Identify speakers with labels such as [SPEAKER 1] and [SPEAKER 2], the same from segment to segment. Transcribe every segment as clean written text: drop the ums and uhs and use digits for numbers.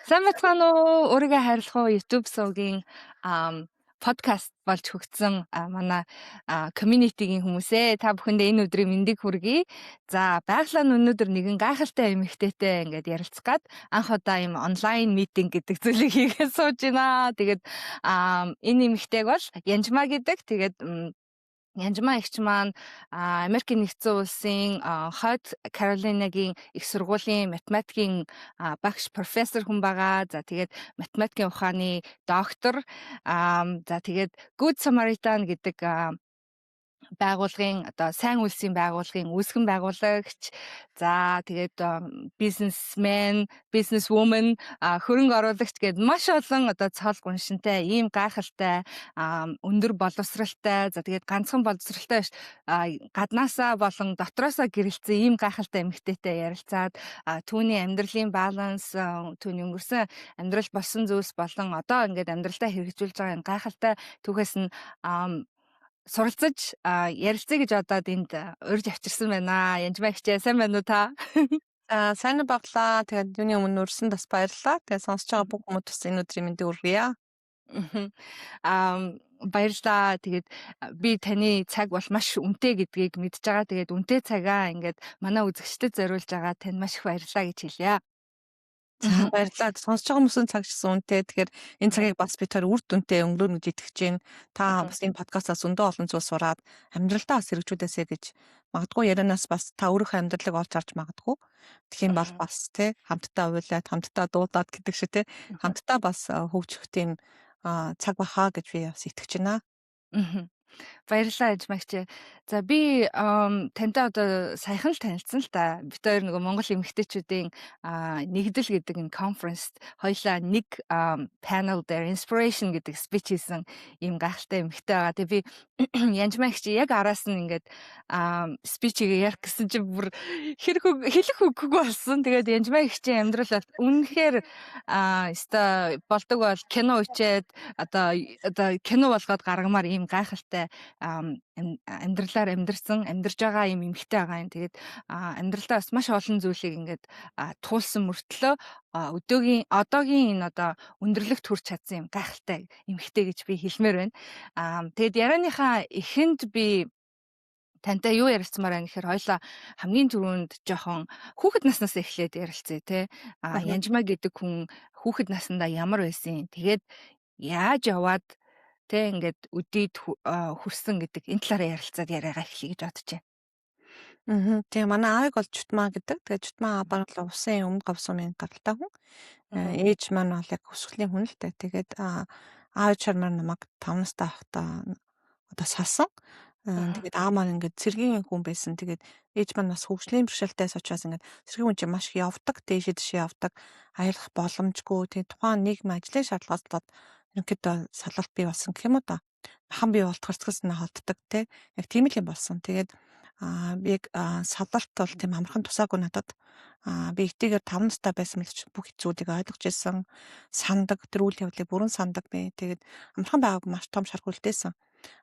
[SPEAKER 1] Сайн бацхан уу өөрийгөө хайрлах уу YouTube сувгийн подкаст болж хөгжсөн манай community-гийн хүмүүсээ та бүхэндээ энэ өдрийн мэндийг хүргэе. За байглаа нь өнөөдөр нэгэн гайхалтай эмэгтэйтэй ингээд ярилцах гад анх удаа юм онлайн митинг гэдэг зүйлийг хийгээд сууж байна. Тэгээд энэ эмэгтэйг бол Янжмаа гэдэг. Тэгээд Янжмаа эгч маань Америкийн нэгдсэн улсын Хойд Каролинагийн их сургуулийн математикийн багш профессор хүн байгаа. За тэгээд математикийн ухааны доктор. За тэгээд Good Samaritan гэдэг байгууллагын одоо сайн үлсийн байгууллагын үүсгэн байгуулагч. За тэгээд бизнесмен, бизнесвумен, хөрөнгө оруулагч гээд маш олон одоо цол гуншинтай, ийм гайхалтай, өндөр боловсралтай, за тэгээд ганцхан боловсралтай биш, гаднаасаа болон дотроосоо гэрэлцсэн ийм гайхалтай эмэгтэйтэй ярилцаад түүний амьдралын баланс, түүний өнгөрсөн амьдрал болсон зүйлс болон одоо ингээд амьдралдаа хэрэгжүүлж байгаа энэ гайхалтай түүхээс нь суралцаж ярилцъя гэж одоод энд урьж авчирсан байна. Янжмаа хичээ сайн байна уу та?
[SPEAKER 2] Сайн баглаа. Тэгээд юуны өмнө өрсөн бас баярлалаа. Тэгээд сонсож байгаа бүх хүмүүс бас энэ өдрийн мэндийг хүргье.
[SPEAKER 1] Баярлалаа. Тэгээд би таны цаг бол маш үнэтэй гэдгийг мэдж байгаа. Тэгээд үнэтэй цагаа ингээд манай үзэгчдэд зориулж байгаа танд маш их баярлалаа гэж хэлье.
[SPEAKER 2] За баярлалаа. Сонсож байгаа хүмүүсийн цаг шигсэн үнэтэй. Тэгэхээр энэ цагийг бас би тэр үр дүнтэй өнгөрөөнө гэж итгэж байна. Та бас энэ подкастаас өндөө олон зүйл сураад амьдралдаа бас хэрэгжүүлээсэй гэж магадгүй ярианаас бас та өөрийнхөө амьдралыг олж харж магадгүй. Тэгхийн бол бас тий хамтдаа уйлаад хамтдаа дуудаад гэдэг шиг тий хамтдаа бас хөгжих тийм цаг бахаа гэж би бас итгэж байна.
[SPEAKER 1] Баярлалаа Янжмаагч. За би тантай одоо саяхан л танилцсан л та. Бид хоёр нөгөө Монгол эмэгтэйчүүдийн нэгдэл гэдэг энэ конференст хоёлаа нэг panel дээр inspiration гэдэг speech хийсэн ийм гайхалтай эмэгтэй байгаа. Тэгээ би Янжмаагч яг араас нь ингээд speech-ийг ярих гэсэн чинь бүр хэлэх үггүй болсон. Тэгээд Янжмаагчийн амьдрал бол үнэхээр өстой болдог бол кино үчээд одоо кино болгоод гаргамаар ийм гайхалтай амьдралаар амьдарч байгаа юм эмэгтэй байгаа юм. Тэгээд амьдралдаа бас маш олон зүйлийг ингээд туулсан мөртлөө одоогийн энэ одоо өндөрлөгт хүрч чадсан юм гайхалтай эмэгтэй гэж би хэлмээр байна. Тэгээд ярианыхаа эхэнд би тантай юу ярилцмаар байна гэхээр хоёлаа хамгийн түрүүнд жоохон хүүхэд наснаас эхлээд ярилцъя те. Янжмаа гэдэг хүн хүүхэд наснда ямар байсан. Тэгээд яаж яваад тэ ингээд өдийд хүрсэн гэдэг энэ талаараа ярилцаад яриагаа эхлэе гэж бодож байна.
[SPEAKER 2] Тэгээ манай аавыг бол Чутмаа гэдэг. Тэгээ Чутмаа аав бол усын өмнө говсумын гаралтай хүн. Ээж маань бол яг өсгөлийн хүн л дээ. Тэгээд аав чармаар намайг 5 настай байхдаа одоо салсан. Тэгээд аав маань ингээд цэргийн хүн байсан. Тэгээд ээж маань бас хөгжлийн бэрхшээлтэй учраас ингээд цэргийн хүн чинь маш их явдаг, дээшээ дэшээ явдаг, аялах боломжгүй. Тэгээд тухайн нийгмийн ажлын шаардлагатлаад ерөнхийдөө салалт бий болсон гэх юм уу та. Махан бий болт харцгаас нь холддог те. Яг тийм л юм болсон. Тэгээд би салалт бол тийм амархан тусаагүй надад. Би ихтэйгээр 5 настай байсан мэл бүх зүйлийг ойлгож ирсэн. Сандаг тэр үйл явдлыг бүрэн сандаг би. Тэгээд амархан байгааг маш том шаргуулдээсэн.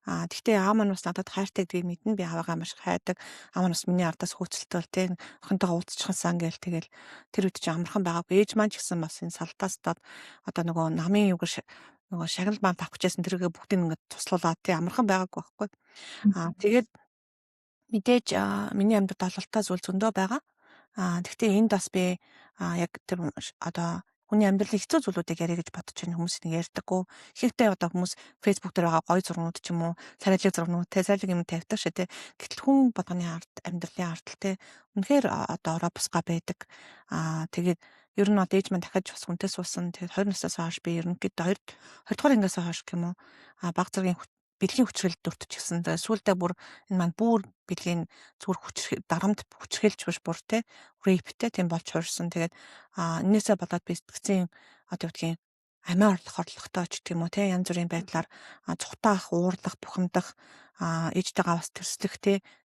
[SPEAKER 2] Гэхдээ аав маань бас надад хайртай гэдгийг мэднэ. Би аавыгаа маш хайрдаг. Аав маань бас миний ардаас хөөцөлтөө те охинтойгоо уулзчихсан гээл тэгэл тэр үед чи амархан байгаагүй. Ээж маань ч гэсэн бас энэ салтаас одоо нөгөө намын юг нөгөө шагнал маань тавхчихсан тэргээ бүгдийг ингээд туслуулаад тий амархан байгаагүй байхгүй. Тэгээд мэдээж миний амьдралд ололтой зүйл зөндөө байгаа. Гэхдээ энд бас би яг тэр одоо хүний амьдралын хэцүү зүйлүүдийг яриа гэж бодож байна. Хүмүүс нэг ярьдаггүй. Ихэнхдээ одоо хүмүүс Facebook дээр байгаа гоё зургууд ч юм уу, царайлаг зургууд, сайрлаг юм тавьдаг шээ тий. Гэтэл хүн болгоны амьдралын ардтал тий. Үнэхээр одоо ороо бусгаа байдаг. Тэгээд ер нь ээж маань дахиад бас хүнтэй суусан. Тэгээд 20 наснаас хойш би ерөнхийдөө 20 дугаар ангиас хойш гэх юм уу баг зэргийн бэлгийн хүчрэлд дуртчихсан. Тэгээд сүүлдээ бүр энэ маань бүр бэлгийн зүгээр дарамт хүчрэлж биш бүр те рейптэй тийм болж хуурсан. Тэгээд энээсээ болоод би сэтгцэн одоо гэдгийг амиа орлоготой ч гэх юм уу те янз бүрийн байдлаар цухтаах, уурлах, бухимдах ээжтэйгээ бас тэрслэх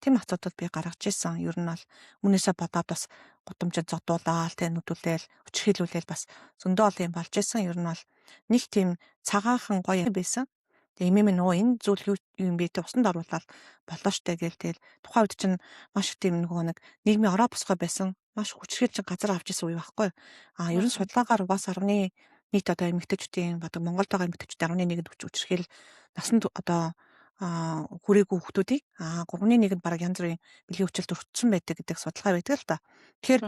[SPEAKER 2] тийм асуудал би гаргаж ирсэн. Ер нь бол өмнөөсөө бодоод бас гудамжид зодуулаад те нүдүүлээл хүчрхийлүүлээл бас зөндөө олон юм болж ирсэн. Ер нь бол нэг тийм цагаахан гоё байсан. Тэгээ эмээ минь энэ зүйл юу юм бэ те усанд оруулаад болоо штэ гээл тэгэл тухайн үед чинь маш их тийм нэг нийгмийн ороо босгой байсан. маш хүчрхийлж газар авч исэн үе байхгүй. Ерөн судалгаагаар бас 10-ны нийт одоо эмэгтэйчүүдийн одоо Монголд байгаа эмэгтэйчүүдийн 11-нд хүчрхийл насанд одоо хүрээгүй хүмүүсийг 3-1-нд бараг янз бүрийн бэлгийн хүчилд өртсөн байдаг гэдэг судалгаа байдаг л та. Тэгэхээр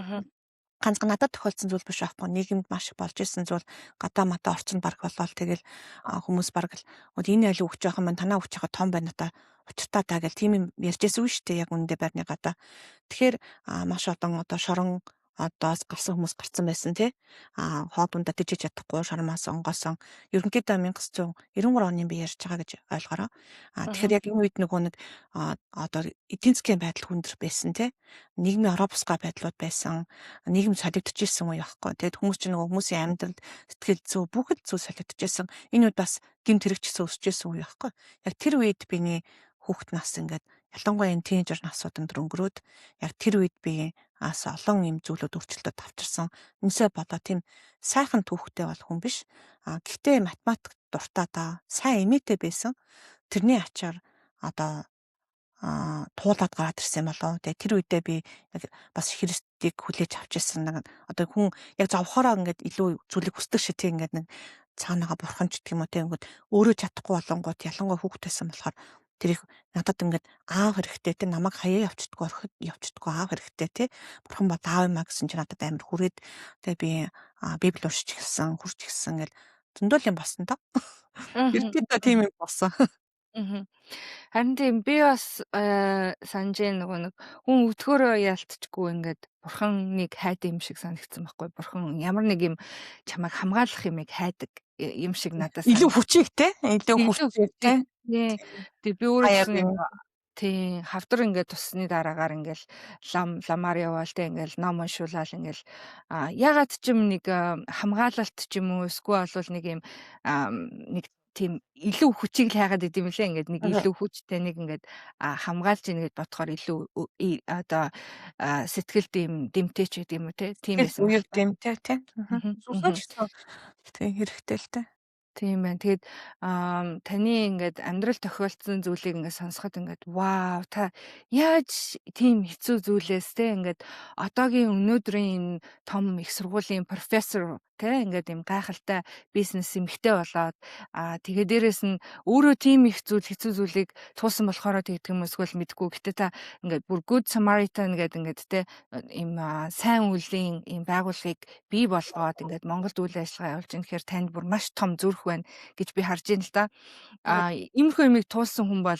[SPEAKER 2] ганц надад тохиолдсон зүйл биш байхгүй. Нийгэмд маш их болж исэн зүйл гадаа матаа орцонд баг болоод тэгэл хүмүүс баг л энэ айл өгч яах юм байна, танаа өгч яхаа том байна та учиртаа та гэл тийм юм ярьж байсан үү шүү дээ яг үнэндээ байрны гадаа. Тэгэхээр маш одоо шорон одоос гарсан хүмүүс гарсан байсан тий. Хоодундаа тэжиж чадахгүй шармаас онгоосон. Ерөнхийдөө 1993 оны би ярьж байгаа гэж ойлгоорой. Тэгэхээр яг энэ үед нөгөө нэг одоо эдийн засгийн байдал хүндэр байсан тий. Нийгмийн оробсгай байдлууд байсан. Нийгэм солигдчихсэн үе байхгүй. Тэгэд хүмүүс чинь нөгөө хүмүүсийн амьдралд сэтгэл зүй бүх л зүйл солигдчихсэн. Энэ үед бас гэмт хэрэгчсэн өсөжсэн үе байхгүй. Яг тэр үед биний хүүхэд нас ингээд ялангуяа энэ тийнейжер насууд өнгөрөөд яг тэр үед би олон юм зүйлүүд өөрчлөлтөд авчирсан. Энэсээ бодоо тийм сайхан түүхтэй бол хүн биш. Гэхдээ математик дуртай сайн эмээтэй байсан. Тэрний ачаар одоо туулаад гараад ирсэн болоо. Тэгээ тэр үедээ би яг бас Христийг хүлээж авч ирсэн. Одоо хүн яг зовхороо ингээд илүү зүйлийг хүсдэг шиг тийм ингээд нэг цаанаага бурхан ч гэх юм уу тийм ингээд өөрөө чадахгүй болонгууд ялангуяа хүүхдтэйсэн болохоор тэр их надад ингээд аав хэрэгтэй те намайг хаяа явчихдаггүй орхид явчихдаггүй аав хэрэгтэй те бурхан бол аав юмаа гэсэн чинь надад амар хүрээд тэгээ би библи уншиж эхэлсэн хурж эхэлсэн гэл зөндөл юм болсон доо. Ердөө тийм юм болсон.
[SPEAKER 1] Харин тийм би бас санаж нөгөө нэг хүн өдгөөрөө яалтчгүй ингээд бурханыг хайдаг юм шиг санагдсан байхгүй. Бурхан ямар нэг юм чамайг хамгаалах юмыг хайдаг юм шиг надад
[SPEAKER 2] илүү хүчийг те илүү хүчийг те.
[SPEAKER 1] Тэг би өөрөө гэсэн тийм хавдар ингээд туссны дараагаар ингээд ламаар яваал те ингээд ном уншуулаад ингээд ягаад ч юм нэг хамгаалалт ч юм уу эсвэл бол нэг юм нэг тийм илүү хүчийг л хайгаад идэм лээ ингээд нэг илүү хүчтэй нэг ингээд хамгаалж ийн гэж бодохоор илүү одоо сэтгэл дэмтэй ч гэдэг юм уу те тийм байсан.
[SPEAKER 2] Үеэр дэмтэй те. Тийм хэрэгтэй л те.
[SPEAKER 1] Тийм байна. Тэгээд таны ингээд амьдрал тохиолдсон зүйлийг ингээд сонсоход ингээд вау та яаж тийм хэцүү зүйлээс те ингээд одоогийн өнөөдрийн энэ том их сургуулийн профессор те ингээд юм гайхалтай бизнес эмэгтэй болоод тэгээ дээрэс нь өөрөө тийм их хэцүү зүйлийг туусан болохоор тэгдэг юм эсвэл мэдгүй. Гэтэ та ингээд бүр good Samaritan гэдэг ингээд те им сайн үеийн им байгууллагыг бий болгоод ингээд Монголд үйл ажиллагаа явуулж байгаа. Тэгэхээр танд бүр маш том зүрх байна гэж би харж байна л да. Иймэрхүү юмыг туулсан хүн бол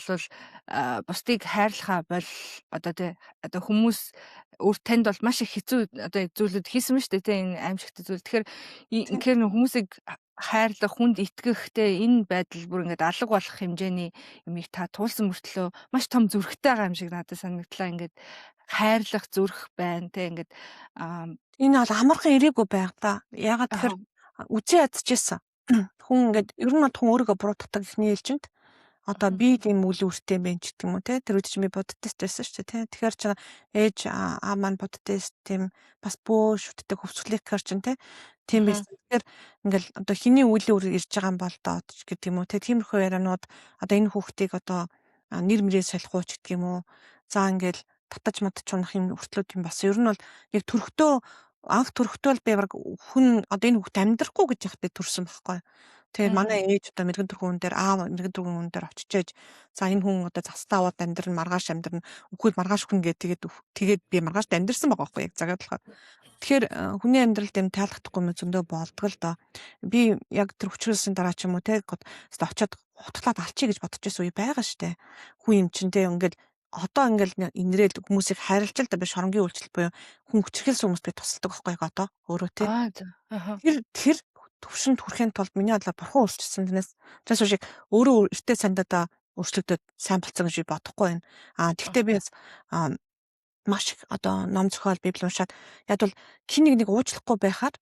[SPEAKER 1] бусдыг хайрлахаа бол одоо хүмүүс танд бол маш их хэцүү одоо зүйлүүд хийсэн мэт шүү дээ энэ аимшигт зүйл. Тэгэхээр хүмүүсийг хайрлах, хүнд итгэх энэ байдал бүр ингээд алга болох хэмжээний юмыг та туулсан мөртлөө маш том зүрхтэй байгаа юм шиг надад санагдлаа. Ингээд хайрлах зүрх байна ингээд
[SPEAKER 2] энэ бол амархан ирээгүй байг та. Ягаад тэгэхээр үзээ ядчихсан. Хүн ингээд ер нь хүн өөрийгөө буруутгадаг ихний ээлжинд одоо би тийм үйл үүртэй байна ч гэдэг юм уу те тэр үед чинь би буддист байсан шүү дээ те тэгэхээр чи ээж маань буддист тийм бас бөө шүтдэг хөвсгөлийг гэхэр чинь те тийм байсан. Тэгэхээр ингээл одоо хиний үйл үүр ирж байгаа юм бол доо гэдэг юм уу те тиймэрхүү ярианууд одоо энэ хүүхдийг одоо нэр мөрөө солих уу ч гэдэг юм уу за ингээл татаж мадч унах юм өртлүүд юм бас ер нь бол яг төрхтөө анх төрхтөө л би баг хүн одоо энэ хүүхд амьдрахгүй гэж яхад төрсөн байхгүй. Тэгээд манай ээж одоо мэрэгэн төрхүүн дээр мэрэгэн төрхүүн дээр очичээж за энэ хүн одоо застаа аваад амьдрын маргааш амьдрын үгүй маргааш хүн тэгээд би маргаашд амьдрсан байгаа байхгүй яг загаад болохоор. Тэгэхээр хүний амьдралд юм таалагдахгүй юм зөндөө болдго л доо. Би яг тэр хүчрэлсийн дараа ч юм уу те очиод хутглаад алчий гэж бодож байсан үе байгаа штэ. Хүн юм чин те ингээл одоо ингээл инрээл хүмүүсийг хайрлж л да би шоронгийн үйлчлэл буюу хүн хүчрхэлсэн хүмүүст би тусалдаг байхгүй яг одоо өөрөө те. Тэр төвшөнд хүрэхин тулд миний бодлоор бурхан өөрчилсөн тэрнээс шиг өөрөө эртээ сандаа өөрчлөгдөд сайн болцсон гэж бодохгүй байна. Тэгвэл би бас маш их одоо ном зохиол библи уншаад яг бол хин нэг уучлахгүй байхаар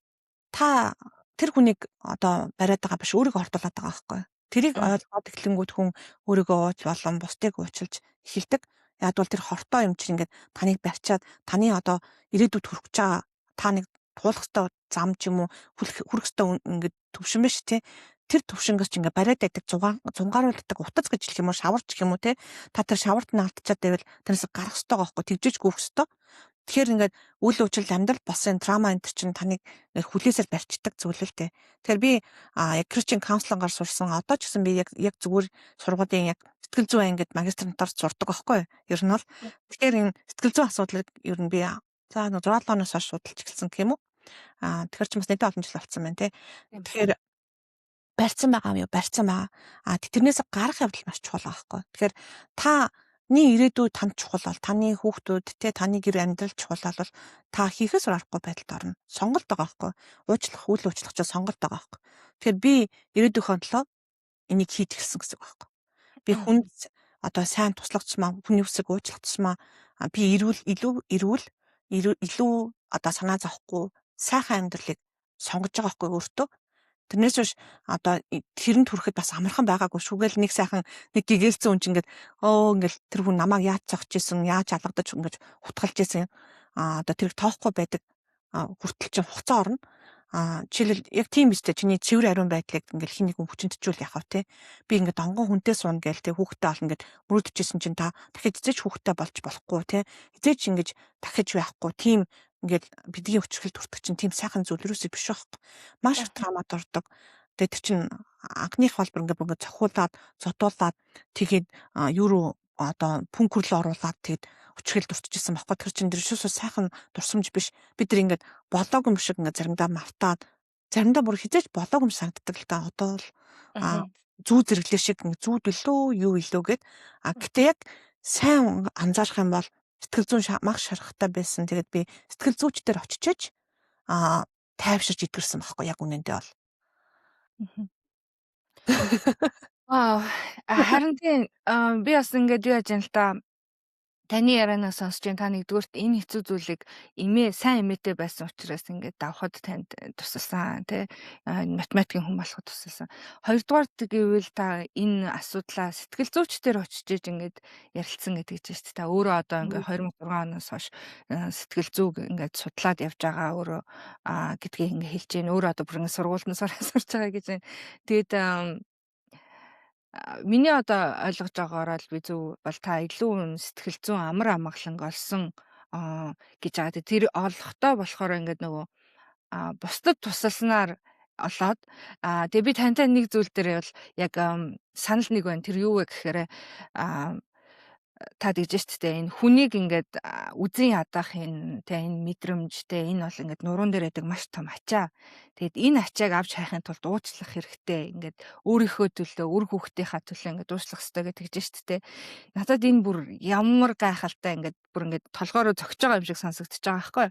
[SPEAKER 2] та тэр хүнийг одоо бариад байгаа биш өөрийгөө хортуулад байгаа байхгүй. Тэрийг ойлгоод эхлэнгүүт хүн өөрийгөө ууч болон бусдыг уучлж эхэлдэг. Яг бол тэр хортой юм чинь ингээд таныг барьчаад таны одоо ирээдүйд хүрэх гэж байгаа та нэг туулах ёстой зам ч юм уу хүрэх ёстой ингээд төвшин биш тий. Тэр төвшингээс ч ингээд бариад байдаг зунгааруулдаг утас гэж хэлэх юм уу шаварч гэх юм уу тий. Та тэр шаварт нь алдчихад байвал тэрнээс гарах ёстой байхгүй тэгжиж гүөх ёстой. Тэгэхээр ингээд үйл учрал амьдрал болсон трама энэ чинь таныг хүлээсээр барьцдаг зүйл л дээ. Тэгэхээр би яг Christian counseling-аар сурсан одоо ч гэсэн би яг зүгээр сургуулийн яг сэтгэл зүйн ангид магистрантаар сурдаг байхгүй юу? Ер нь бол тэгэхээр энэ сэтгэл зүйн асуудлыг ер нь би за 6 7 оноос хойш судалж эхэлсэн гэх юм уу? Тэгэхээр ч бас нэлээд олон жил болсон байна те.
[SPEAKER 1] Тийм ба.
[SPEAKER 2] Тэгэхээр барьсан байгаа юм юу? Барьсан байгаа. Тэрнээс гарах явдал маш чухал байгаа байхгүй. Тэгэхээр таны ирээдүй танд чухал бол таны хүүхдүүд те таны гэр амьдрал чухал бол та хийхээс аргагүй байдалд орно. Сонголт байгаа байхгүй. Уучлах, үйл уучлах ч сонголт байгаа байхгүй. Тэгэхээр би ирээдүйнхөө төлөө энийг хийж эхэлсэн гэсэн үг байхгүй. Би хүнд одоо сайн туслагдсмаа, хүний үсэг уучлагдсмаа би илүү одоо санаа зовхгүй сайхан амьдралыг сонгож байгаа байхгүй өөртөө. Тэрнээс биш одоо тэрэнд хүрэхэд бас амархан байгаагүй шүүгээл нэг сайхан нэг гэгээлцэн хүн чинь ингээл тэр хүн намайг яаж зогч исэн яаж алгадаж ингэж хутгалж исэн одоо тэрийг тоохгүй байдаг хүртэл чинь хугацаа орно жишээлбэл яг тийм биз дээ чиний цэвэр ариун байдлыг ингээл хин нэг хүн хүчнэтжүүл яхав те би ингээд онгон хүнтэй суун гээл те хүүхдээ ол ингээд мөрөдчихсэн чинь та дахиж эзэж хүүхдээ болж болохгүй те эзэж ингэж дахиж байхгүй тийм ингээд бидний өчрөлд хүртэх чинь тийм сайхан зүйл юусоо биш байхгүй маш их травмад ордог. Тэгээд тэр чинь анхных холбор ингээд цохиулаад зодуулаад тэгээд юу руу одоо пүнкэрлөө оруулаад тэгээд өчрөлд дуртажсэн байхгүй тэр чинь дэрэшөөсөө сайхан дурсамж биш бид нар ингээд болоог юм шиг ингээд заримдаа мартаад заримдаа бүр хизээж болоог юм санагддаг л та одоо л зүү зэрэглээ шиг ингээд зүүд билүү юу илүү гэд гэтээ яг сайн анзаарах юм бол сэтгэл зүйн маш шарахтай байсан. Тэгээд би сэтгэл зүйчдэр очичээж тайвширч идгэрсэн байхгүй яг үнэндээ бол.
[SPEAKER 1] Харин тийм би бас ингээд юу яаж юм л та таны ярианаас сонсч та нэгдүгürt энэ хэцүү зүйлийг сайн эмээтэй байсан учраас ингээд давхад танд тусалсан тий математикийн хүн болоход тусалсан. Хоёрдугаар гэвэл та энэ асуудлаа сэтгэл зүйчдэр очиж ингээд ярилцсан гэдэг чинь шүү дээ. Та өөрөө одоо ингээд 2006 оноос хойш сэтгэл зүйг ингээд судлаад явж байгаа өөрөө гэдгийг ингээд хэлж гин өөрөө одоо бүр ингээд сургуультанд сурч байгаа гэж байна. Тэгээд миний одоо ойлгож байгаагаар л би зөв бол та илүү сэтгэл зүйн амар амгаланг олсон гэж байгаа. Тэр олохдоо болохоор ингээд нөгөө бусдад тусалснаар олоод тэгээ би тантай нэг зүйл дээр бол яг санал нэг байна. Тэр юу вэ гэхээр та тэгж шүү дээ энэ хүнийг ингээд үзэн ядах энэ мэдрэмжтэй энэ бол ингээд нуруунд дээр байдаг маш том ачаа. Тэгэд энэ ачааг авч хайхын тулд уучлах хэрэгтэй. Ингээд өөрийнхөө төлөө, үр хүүхдийнхаа төлөө ингээд уучлах хэрэгтэй гэж тэгж шүү дээ. Надад энэ бүр ямар гайхалтай ингээд бүр ингээд толгоороо зөгж байгаа юм шиг сонсогдож байгаа байхгүй.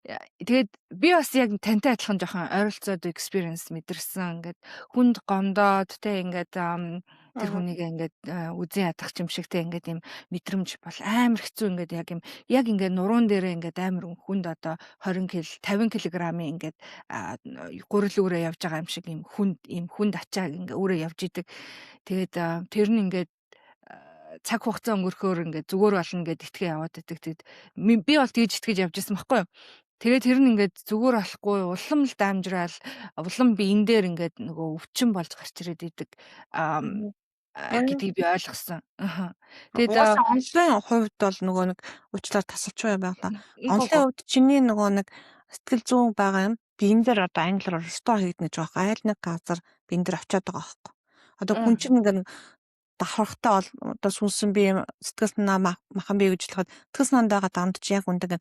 [SPEAKER 1] Тэгээд би бас яг тантай адилхан жоохон ойролцоод experience мэдэрсэн. Ингээд хүнд гомдоод ингээд тэр хүнийг ингээд үзэн ядах юм шигтэй ингээд юм мэдрэмж бол амар хэцүү ингээд яг ингээд нуруунд дээрээ ингээд амар хүнд одоо 20 кг 50 кг-ийн ингээд гурил өрөө явж байгаа юм шиг юм хүнд ачааг ингээд өрөө явж идэг. Тэгээд тэр нь ингээд цаг хугацаа өнгөрөхөөр ингээд зүгээр болно гэд итгэ яваад байдаг. Тэгэд би бол тэгж итгэж явж байсан байхгүй юу? Тэгээд тэр нь ингээд зүгээр болохгүй улам л дамжраал улам биен дээр ингээд нөгөө өвчин болж гарч ирээд идэг гэдгийг би ойлгосон.
[SPEAKER 2] Тэгээд онлайн хувьд бол нөгөө нэг уучлаар тасалж байгаа байлаа. Онлайн хувьд чиний нөгөө нэг сэтгэл зүйн байгаа юм биен дээр одоо англиар restore хийгдэнэ гэж байгаа. Айл нэг газар биен дээр очиод байгаа байхгүй. Одоо хүн чинь ингээд давхархтаа бол одоо сүнсэн би сэтгэл санаа махан бий гэж хэлэхэд сэтгэл санаандаага дамжиж яг үндэг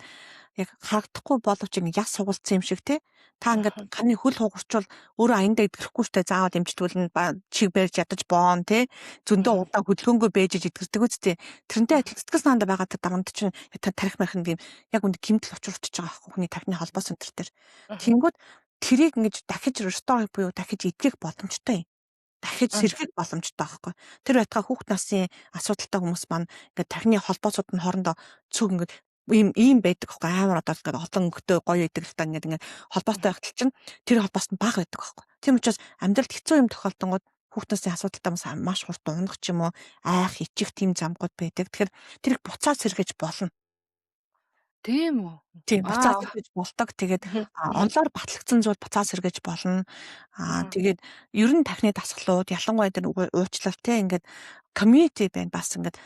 [SPEAKER 2] яг харагдахгүй боловч ингэ яс сугалцсан юм шиг те та ингээд ганы хөл хугарчвал өөрөө аяндаа идэхгүй штэ заавал имжтгүүл нь чиг барьж ядаж боон те зөндөө удаа хөдөлгөөнгөө бэжж идэрдэг үстэй тэрнтэй адил сэтгэл санаанд байгаа дамд чинь тарих мархин гэм яг үнд гимтэл учруулчихж байгаа байхгүй хүний тархины холбоо центр дээр тэнгүүд тэрийг ингэж дахиж restore буюу дахиж идэх боломжтой юм дахиж сэргэх боломжтой байхгүй. Тэр байтугай хүүхд насны асуудалтай хүмүүс маань ингээд тархины холбоосууд нь хоорондоо цөг ингээд ийм байдаг байхгүй амар одоо ингээд олон өнгөтэй гоё идэг л та ингээд холбоотой байхтал чинь тэр холбоос нь бага байдаг байхгүй. Тийм учраас амьдралд хэцүү юм тохиолдонгод хүүхд насны асуудалтай хүмүүс маш хурдан унах ч юм уу айх ичих тийм замгууд байдаг. Тэгэхээр тэрийг буцаад сэргэж болно.
[SPEAKER 1] Тийм үү?
[SPEAKER 2] Тийм буцаад сэргэж болдог. Тэгээд онлоор батлагдсан зүйл буцаад сэргэж болно. Тэгээд ер нь тархины дасгалууд ялангуяа тэр уучлалт те ингээд community байна. Бас ингээд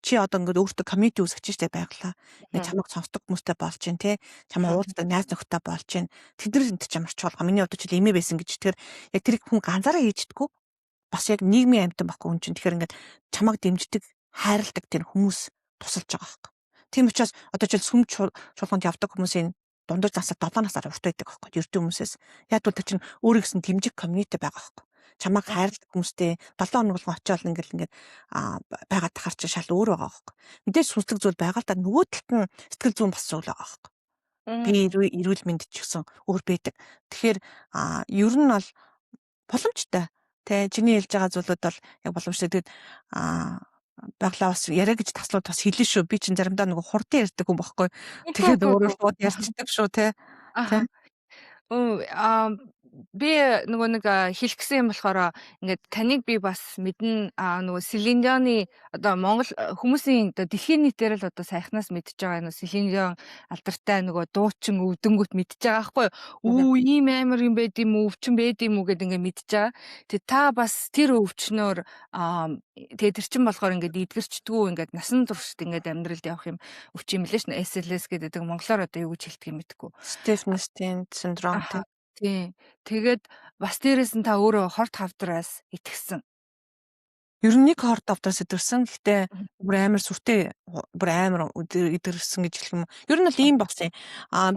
[SPEAKER 2] чи одоо ингээд өөртөө community үүсгэж штэ байглаа. Ингээд чамайг сонсдог хүмүүстэй болж чинь те. Чамайг уулздаг найз нөхдөд болж чинь. Тэднэр энд чамарч болгоо. Миний одоо ч эмээ байсан гэж. Тэгэхээр яг тэрийг хүн ганцаараа хийждэггүй. Бас яг нийгмийн амьтан баггүй хүн чинь. Тэгэхээр ингээд чамайг дэмждэг, хайрладаг тэр хүмүүс тусалж байгаа байхгүй. Тийм учраас одоо жишээл сүм чуулганд явдаг хүмүүсийн дундаж насаа 7 насаар урт байдаг байхгүй. Ердөө хүмүүсээс. Яг бол тэр чинь өөрөө гэсэн дэмжих community байгаа байхгүй. Чамайг хайрладаг хүмүүстэй 7 хоног болгон очиод ингээд байгаад тахаар чинь шал өөр байгаа байхгүй. Мэдээж сүнслэг зүйл байгаа л да нөгөө талд нь сэтгэл зүйн бас зүйл байгаа байхгүй. Би эрүүл мэнд ч гэсэн өөр байдаг. Тэгэхээр ер нь бол боломжтой. Тэ чиний хэлж байгаа зүйлүүд бол яг боломжтой. Тэгээд байглаа бас яриа гэж таслууд бас хэлнэ шүү. Би чинь заримдаа нөгөө хурдан ярьдаг хүн байхгүй. Тэгэхээр өөрөө шууд ярьцдаг шүү те. Тэ.
[SPEAKER 1] Би нөгөө нэг хэлэх гэсэн юм болохоор ингээд таныг би бас мэднэ нөгөө Селин Дионы одоо Монгол хүмүүсийн одоо дэлхийн нийтээр л одоо сайхнаас мэдж байгаа нөгөө Селин Дион алдартай нөгөө дуучин өвдөнгөт мэдж байгаа байхгүй юу? Ийм амар юм байд юм уу, өвчин байд юм уу гэдээ ингээд мэдж байгаа. Тэгээ та бас тэр өвчнөөр тэгээ тэр чин болохоор ингээд эдгэрчдгүү ингээд насан туршид ингээд амьдралд явах юм өвчин юм лээ ш. SLS гэдэг монголоор одоо юу гэж хэлдэг юм мэдэхгүй.
[SPEAKER 2] Stephen syndrome те.
[SPEAKER 1] Тийм. Тэгээд бас дээрэс нь та өөрөө хорт хавдраас итгэсэн.
[SPEAKER 2] Ер нь нэг хорт хавдраас итгэсэн. Гэхдээ бүр амар сүртэй бүр амар идэрсэн гэж хэлэх юм. Ер нь бол ийм болсон.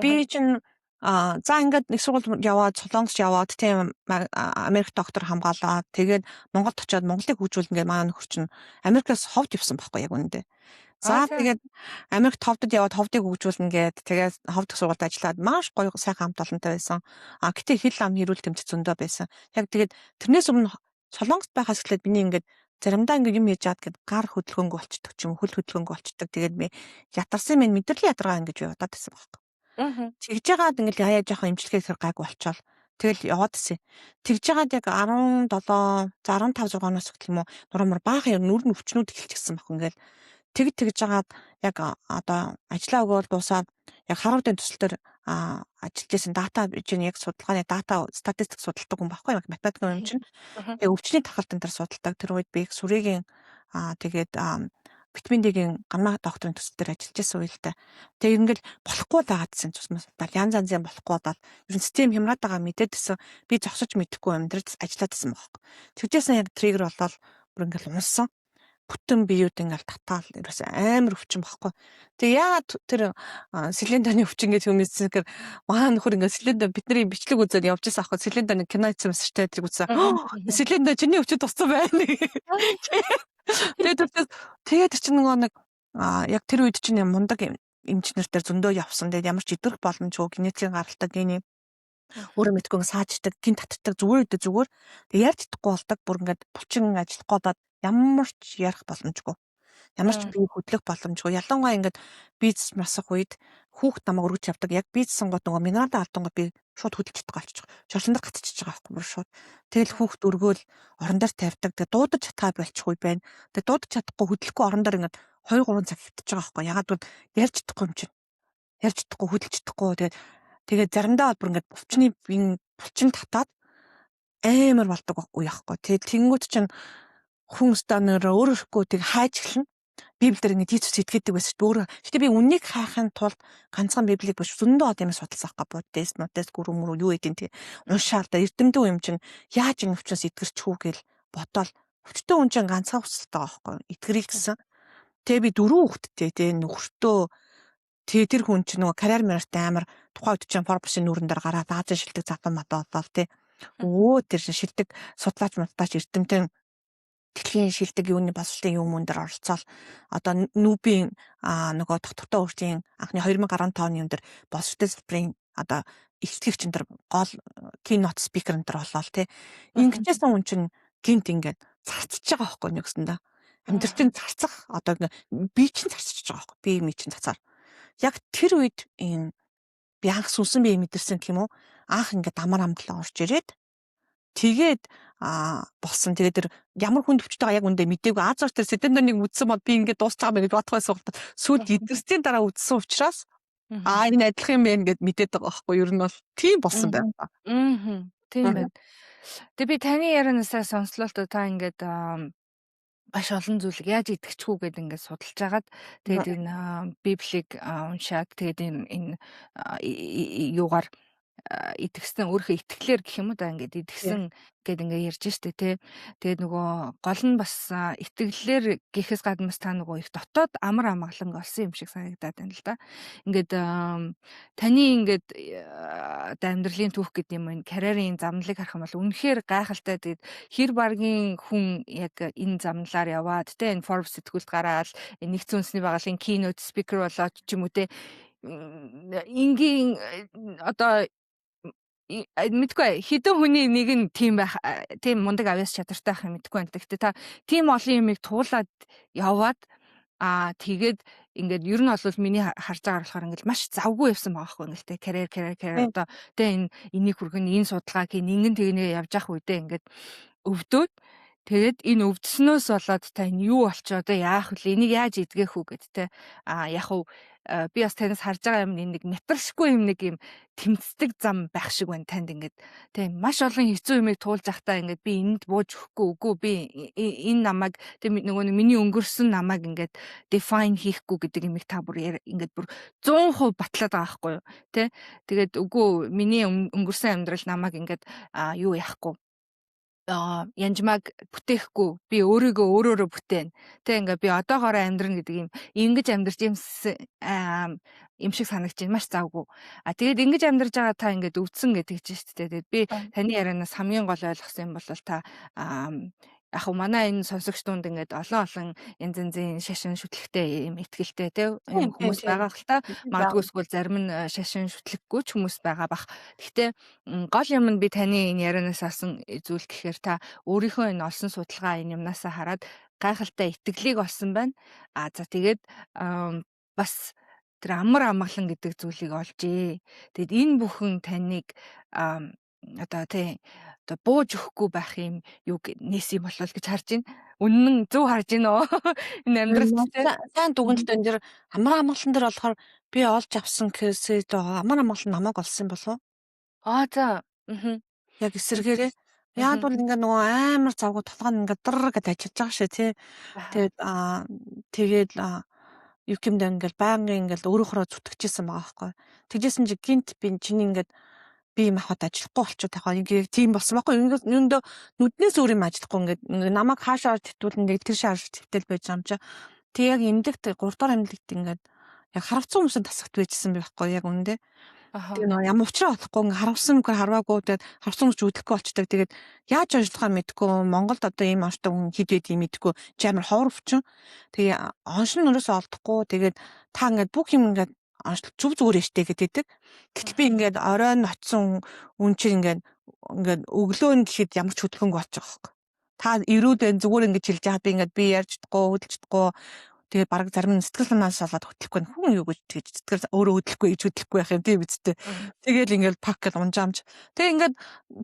[SPEAKER 2] Би чинь за ингээд нэг сургууль яваад Солонгос яваад тийм Америк доктор хамгаалаад тэгээд Монголд очиод Монголыг хөгжүүлнэ гэж манай нөхөр чинь Америкаас ховд явсан байхгүй яг үнэндээ. За тэгээд Америк ховдод яваад ховдыг хөгжүүлнэ гээд тэгээд ховд сургуульд ажиллаад маш гоё сайхан хамт олонтой байсан. Гэтээ хэл ам хэрүүл тэмцэх зөндөө байсан. Яг тэгээд тэрнээс өмнө Солонгост байхаас эхлээд миний ингээд заримдаа ингээд юм хийж чад гэд гар хөдөлгөөнгөө болчдөг ч юм хөл хөдөлгөөнгөө болчдөг. Тэгээд би ядарсан минь мэдрэлийн ядаргаа ингэж яваад байсан байхгүй. Тэгж жагаад ингээд хаяа жоохон имчилгээ хэрэг гайг болчоол. Тэгэл яваад ирсэн. Тэгж жагаад яг 17 за 15 6-оноос гэх юм уу нурамар баахан яг нүрэн өвчнүүд эхэлчихсэн баг ингээл тэгж жагаад яг одоо ажлаа өгөөл дуусаад яг Харвардын төсөл төр ажиллаж байсан дата чинь яг судалгааны дата статистик судалдаг хүн байхгүй яг математикийн юм чинь яг өвчний тархалтын дээр судалдаг тэр үед би их сүрээгийн тэгээд витамин D-гийн гамма докторийн төсөл дээр ажиллаж байсан үйл та. Тэгээ ингээл болохгүй байгаадсэн цусмас удаа янз янзын болохгүй удаа ер нь систем хямраад байгаа мэдээдсэн би зогсож мэдэхгүй амьдрал ажиллаад байсан байхгүй. Тэгжсэн яг триггер болоод бүр ингээл унсан. Бүтэн биеуд ингээл татаал ерөөс амар өвчин багхгүй. Тэгээ яагаад тэр Селенданы өвчин гэж хүмүүстээр маа нөхөр ингээд Селенда бидний бичлэг үзээд явж байсан аахгүй Селенда нэг кино хийсэн мэт штэ тэр үзсэн. Селенда чиний өвчин туссан байна. Тэгээд тэр чинь нөгөө нэг яг тэр үед чинь мундаг инженертэй зөндөө явсан. Тэгээд ямар ч идэрх боломжгүй генетикийн гаралтай гений өөрөө мэдгүй сааждаг, гин татдаг зүгээр зүгээр. Тэгээд ярьж чадахгүй болдог бүр ингээд булчин ажиллахгүй болоод ямар ч ярих боломжгүй. Ямар ч бие хөдлөх боломжгүй. Ялангуяа ингээд бизнес масах үед хүүхд намайг өргөж явдаг. Яг бизнес сонгоод нөгөө минералын алдангууд би шууд хөдөлж чаддаг болчих. Шоршин дээр гатчихж байгаа байхгүй бүр шууд. Тэгэл хүүхд өргөөл орон дээр тавьдаг. Тэгээ дуудаж чадхаа болчихгүй байна. Тэгээ дуудаж чадахгүй хөдлөхгүй орон дээр ингээд 2 3 цаг хэвтэж байгаа байхгүй. Ягаад гэвэл ярьж чадахгүй юм чинь. Ярьж чадахгүй хөдөлж чадахгүй. Тэгээд заримдаа бүр ингээд булчин татаад амар болдог үе яахгүй. Тэгээд тэнгуут чинь хүн станаар өөрөөрхөө тийг хайж эхэлнэ. Библиэр ингэ Иесус итгэдэг байсан шүү дээ. Гэтэ би үннийг хайхын тулд ганцхан Библийг биш зөндөө од юм судалсан байхгүй буддист, мотест гүрмөр юу гэдэг тийм уншаал да эрдэмтэн юм чинь яаж ингэ өвчнөөс итгэрчхүү гэл бодоол өвчтөө хүн чинь ганцхан хүсэлтэй байхгүй итгэрийг гэсэн. Тэгээ би 4 хүүхэдтэй тий нөхөртөө тэр хүн чинь нөгөө карьер мэртэй амар тухайн үед чинь Forbes-ийн нүүрэн дээр гараад Азийн шилдэг залуу мадаа болол тий. Тэр шилдэг судлаач эрдэмтэн дэлхийн шилдэг юуны боловсролын юм дээр оролцоод одоо нүүбийн нөгөө доктортой үржийн анхны 2015 оны юм дээр боловсролын салбарын одоо ихтгэгчэн дээр гол keynote speaker энэ төр болоо тий. Ингэжсэн хүн чинь гинт ингээд зарцж байгаа байхгүй юу гэсэндээ. Амьдрал чинь зарцах одоо би чинь зарцж байгаа байхгүй. Би ми чинь цацаар. Яг тэр үед би анх сүнсэн би мэдэрсэн гэх юм уу? Анх ингээд амар амглаа орж ирээд тэгээд болсон. Тэгээд тэр ямар хүнд өвчтэй байгаа яг үндэ мдээгүй Азар тэр Селендоныг үдсэн бол би ингээд дуусах юм гэж бодох байсан бол сүйд эдгэрсийн дараа үдсэн учраас энэ адилхан юм байна гэд мэдээд байгаа байхгүй юу? Ер нь бол тийм болсон байна.
[SPEAKER 1] Тийм байна. Тэгээ би таны ярианасаа сонслоо та ингээд маш олон зүйлийг яаж идэвхчихүү гэдэг ингээд судалж агаад тэгээд энэ библийг уншаад тэгээд энэ юугаар итгэсэн өөрийнхөө итгэлээр гэх юм уу да ингээд итгэсэн гэд ингээд ярьж штэ тий. Тэгээд нөгөө гол нь бас итгэлээр гэхээс гадна бас та нөгөө их дотоод амар амгалан олсон юм шиг санагдаад байна л да. Ингээд таны ингээд одоо амьдралын түүх гэдэг юм энэ карьерийн замналыг харах юм бол үнэхээр гайхалтай. Тэгээд хэр баргийн хүн яг энэ замналаар яваад тий энэ Forbes сэтгүүлд гараад нэгдсэн үндэсний байгууллагын keynote speaker болоод ч юм уу тий энгийн одоо мэдгүй хэдэн хүний нэг нь тийм байх тийм мундаг авьяас чадвартай байх юм мэдгүй байна. Гэхдээ та тийм олон юмыг туулаад яваад тэгээд ингээд ер нь бол миний харж байгаа болохоор ингээд маш завгүй явсан байгаа хгүй ингээд карьер одоо тэ энийг хүргэн энэ судалгааг хийн ингэн тэгнээ явж явах үедээ ингээд өвдөөд тэгээд энэ өвдснөөс болоод та энэ юу болчихоо одоо яах вэ? Энийг яаж идгэх үү гэд тэ яг уу би бас танаас харж байгаа юм нэг мэтршгүй юм нэг юм тэмцдэг зам байх шиг байна танд ингээд тийм маш олон хэцүү юмыг туулж захтаа ингээд би энд бууж өгөхгүй үгүй би энэ намайг тийм нөгөө миний өнгөрсөн намайг ингээд define хийхгүй гэдэг юмыг та бүр ингээд бүр 100% батлаад байгаа байхгүй юу тий тэгээд үгүй миний өнгөрсөн амьдрал намайг ингээд юу яахгүй янжмаг бүтээхгүй би өөрийгөө өөрөөрөө бүтээн. Тэ ингээ би одоогоороо амьдрна гэдэг юм ингэж амьдарч юм шиг санагч байна маш завгүй. Тэгээд ингэж амьдарч байгаа та ингээд өвдсөн гэдэг чинь шүү дээ. Тэгээд би таны ярианаас хамгийн гол ойлгосон юм бол та яг хөө манай энэ сонсогч дунд ингээд олон янз янзын шашин шүтлэгтэй юм ихтгэлтэй те хүмүүс байгаа хэл та магадгүй эсвэл зарим нь шашин шүтлэггүй ч хүмүүс байгаа бах. Гэхдээ гол юм нь би таны энэ ярианаас авсан зүйл гэхээр та өөрийнхөө энэ олсон судалгаа энэ юмнасаа хараад гайхалтай итгэлийг олсон байна. За тэгээд бас тэр амар амгалан гэдэг зүйлийг олжээ. Тэгэд энэ бүхэн таныг одоо тий одоо бууж өгөхгүй байх юм юу нээс юм болол гэж харж байна. Үнэн зөв харж байна оо. Энэ амьдралд тий
[SPEAKER 2] сайн дүгнэлт энэ дэр амар амгалан дээр болохоор би олж авсан кейсээ амар амгалан намайг олсон болов уу?
[SPEAKER 1] За.
[SPEAKER 2] Яг эсэргээрээ яг бол ингээ нөгөө амар завгүй тулгаан ингээ дэр гэдээ ажиллаж байгаа шээ тий. Тэгээд юу гэмдэ ингээл байнгын ингээл өөрөөхрөө зүтгэжсэн байгаа байхгүй. Тэгжсэн чи гинт би чиний ингээд би юм ахад ажиллахгүй болчиход байгаа. Ингээ тийм болсон байхгүй. Юундөө нүднээс өөр юм ажиллахгүй ингээд намайг хаашаа тэтүүлэн ингээд тэр шаарж төвтэл байж байгаа юм чи. Тэг яг эмдэгт 3 дахь эмдэгт ингээд яг харавцсан хүмүүсийн тасагт байжсэн байхгүй яг үндэ. Тэгээ нөө ямар учраа болохгүй ингээ харавсан нүгээр харваагүй тэгээд харавсан нүч үдэхгүй болчдаг. Тэгээд яаж ажиллахаа мэдгүй Монголд одоо ийм онцтой хүн хэд байд юм мэдгүй чи амар ховор өвчин. Тэгээ оншин нөрөөсөө олдохгүй тэгээд та ингээд бүх юм ингээд онцлог зүв зүгээр штэ гэдэг. Гэтэл би ингээд оройн очсон үн чинь ингээд өглөө нь гэхэд ямар ч хөдөлгөөнг болж байгаа байхгүй. Та ирүүдэн зүгээр ингэж хэлж яагаад би ингээд би ярьж чадахгүй хөдөлж чадахгүй. Тэгээд баг зарим нь сэтгэл санаас болоод хөдлөхгүй хүн юу гэж тэгж сэтгэл өөрөө хөдлөхгүй гэж хөдлөхгүй байх юм тийм үсттэй. Тэгээл ингээл пак гэж унжаамж. Тэгээ ингээд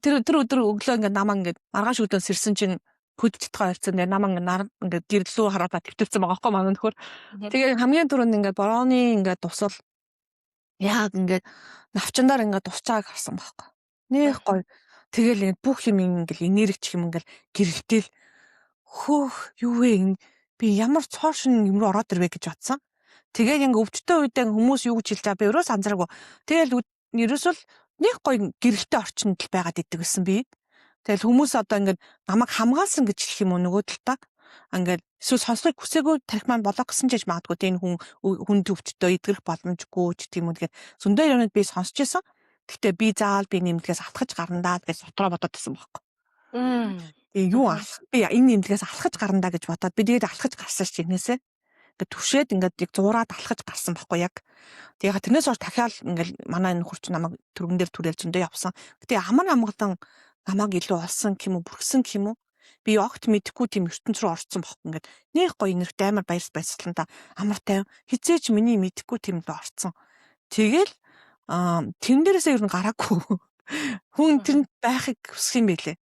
[SPEAKER 2] тэр өдөр өглөө ингээд намаа ингээд маргааш өдөөс ирсэн чинь хөдөлж чадгаа ярьсан. Намаа ингээд гэрлүү хараатаа твтэлсэн байгаа байхгүй манай нөхөр. Тэгээ хамгийн түрүүнд ингээд борооны ингээд тусал яг ингээд навчандаар ингээд тусчааг харсан байхгүй. Нэх гоё. Тэгээл ингээд бүх юм ингээд энергич юм ингээд гэрэлтэл хөөх юу вэ энэ би ямар цоошин юм руу ороод ирвэ гэж бодсон. Тэгээд ингээ өвчтөе үедээ хүмүүс юу гэж хэлж байгаа би өрөөс анзаараагүй. Тэгэл ерөөсөл нэг гоё гэрэлтэй орчинд л байгаад идэг гэсэн би. Тэгэл хүмүүс одоо ингээ намайг хамгаалсан гэж хэлэх юм уу нөгөө талдаа. Ингээ эсвэл сонсохыг хүсээгүй тарих маань болоо гэсэн ч гэж магадгүй энэ хүн өвчтөе идгэрэх боломжгүй ч тийм үү. Тэгээд зөндөө юмнууд би сонсч байсан. Гэхдээ би заавал би нэмдгээс алхаж гарандаа гэж сотроо бодоод байсан байхгүй. Юу алах би энэ нэмдгээс алхаж гарандаа гэж бодоод би тэгээд алхаж гарсан ш чинээсээ. Ингээд түшээд ингээд яг зуураад алхаж гарсан байхгүй яг. Тэгээд тэрнээс хойш дахиад ингээд манай энэ хурц намайг түргэн дээр түрэл зөндөө явсан. Гэтэ амар амгалан намайг илүү олсон юм уу бүрхсэн юм уу? Би огт мэдэхгүй тийм ертөнц рүү орсон байхгүй ингээд нэг гоё нэртэй амар баясгаланта амартай хизээч миний мэдэхгүй тийм л орсон. Тэгэл тэн дээрээсээ ер нь гараагүй. Хүн тэнд байхыг хүсэх юм байлээ.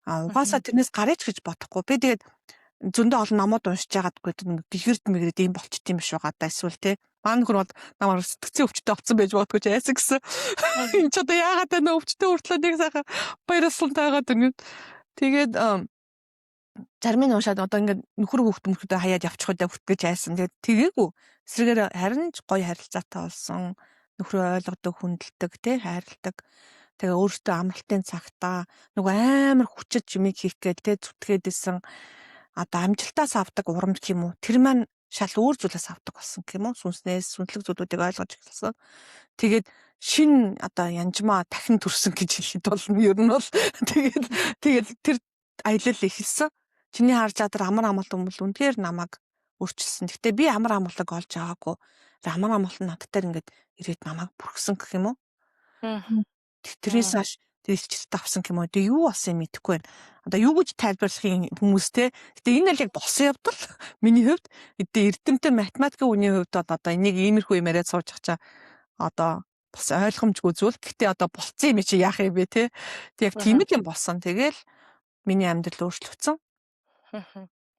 [SPEAKER 2] Угаасаа тэрнээс гараач гэж бодохгүй. Би тэгээд зөндөө олон номууд уншиж байгаадгүй гихэрд мэгрэд юм болчт юм биш байгаа даа эсвэл те. Маань хүн бол намаар сэтгцэн өвчтөй олцсон байж бодохгүй ч яасан гэсэн. Энд ч одоо яагаад энэ өвчтөй хүртлээ нэг сайхан баярлсан таагаад өгнө. Тэгээд зарим нь уушаад одоо ингээд нөхөр хүүхдээ хаяад явчих удаа хүртгэж айсан. Тэгээд тэгээгүй. Эсрэгээр харин ч гоё харилцаатай болсон. Нөхрөө ойлгодог, хүндэлдэг, тий хайрладаг. Тэгээ өөртөө амралтын цагтаа нөгөө амар хүчит юмыг хийх гээд тий зүтгээдсэн одоо амжилтаас авдаг урамд гэх юм уу. Тэр маань шал өөр зүйлээс авдаг болсон гэх юм уу. Сүнснээс сүнслэг зүйлүүдийг ойлгож эхэлсэн. Тэгээд шин одоо янжмаа дахин төрсөн гэж хэлэхэд болно. Ер нь бол тэгээд тэр аялал ихэлсэн. Чиний харж чадар амар амгалан бол үнээр намайг өөрчилсөн. Гэтэ би амар амгаланг олж аваагүй. Амар амгалан надтай ингээд ирээд намайг бүрхсэн гэх юм уу. Тэрнээс хойш дэлгчлэлт авсан гэх юм уу. Тэгээ юу болсон юм мэдэхгүй байна. Одоо юу гэж тайлбарлахын хүмүүстэй. Гэтэ энэ л яг болсон явдал. Миний хувьд эрдэмтэн математикийн үний хувьд одоо энийг иймэрхүү юм яриад сууж чачаа одоо бас ойлгомжгүй зүйл. Гэтэ одоо болцсон юм чи яах юм бэ те. Тэг яг тийм л юм болсон. Тэгэл миний амьдрал өөрчлөгдсөн.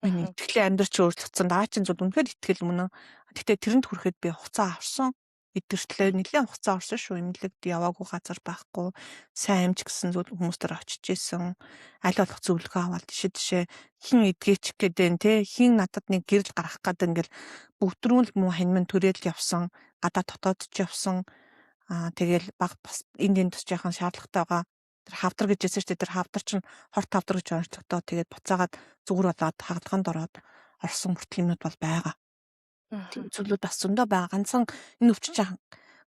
[SPEAKER 2] Миний итгэлийн амьдрал ч өөрчлөгдсөн. Даачийн зүйл үнэхээр итгэл мөн. Гэтэ тэрэнд хүрэхэд би хугацаа авсан. Идэртлээ нэлээд хугацаа орсон шүү. Имлэгт яваагүй газар байхгүй. Сайн амж гэсэн зүйл хүмүүстэр очиж исэн. Аль болох зөвлөгөө аваад тишээ хин эдгээч гэдэг те хин надад нэг гэрэл гаргах гэдэг ингээл бүгдрүүн л муу хань мэн төрөөл явсан. Гадаа дотоод ч явсан. Тэгэл баг бас энд тус яхан шаардлагатай байгаа. Тэр хавдар гэж хэлсэн шүү дээ. Тэр хавдар чинь хорт хавдар гэж онцлогдоо тэгээд буцаагаад зүгээр болоод хагадганд ороод орсон хүртэл юмнууд бол байгаа. Тийм зүйлүүд бас зөндөө байгаа. Ганцхан энэ өвчин чинь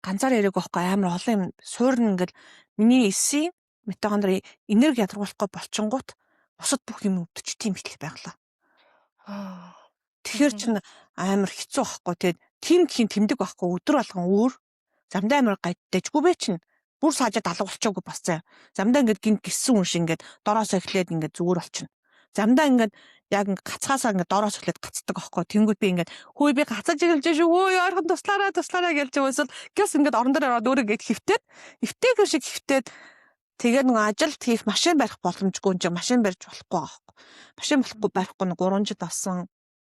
[SPEAKER 2] ганцаар яриаг байхгүй амар олон юм суурн ингээл миний эсийн митохондрын энерги ядрагуулахгүй болчингууд бусад бүх юм өвдөж тийм битл байглаа. Тэгэхээр чинь амар хэцүү байхгүй. Тэгээд тийм тэмдэг байхгүй өдөр болгон өөр замдаа амар гайдtajгүй бэ чинь бүр саажаад алга болчихоогүй бас заа. Замдаа ингээд гинт гиссэн хүн шиг ингээд дороос эхлээд ингээд зүгээр болчихно. Замдаа ингээд яг гацгаасаа ингээд дороос эхлээд гацдаг аахгүй. Тэнгүүд би ингээд хөөе би гацаж игэлж шүү. Өө яархан туслаараа гэлж байвал гэс ингээд орон дээр ороод өөрөө гээд хөвтөөд эвтэйгэр шиг хөвтөөд тэгээд нөгөө ажилт хийх машин барих боломжгүй юм чи машин барьж болохгүй аахгүй. Машин барихгүй нэг 3 жил болсон.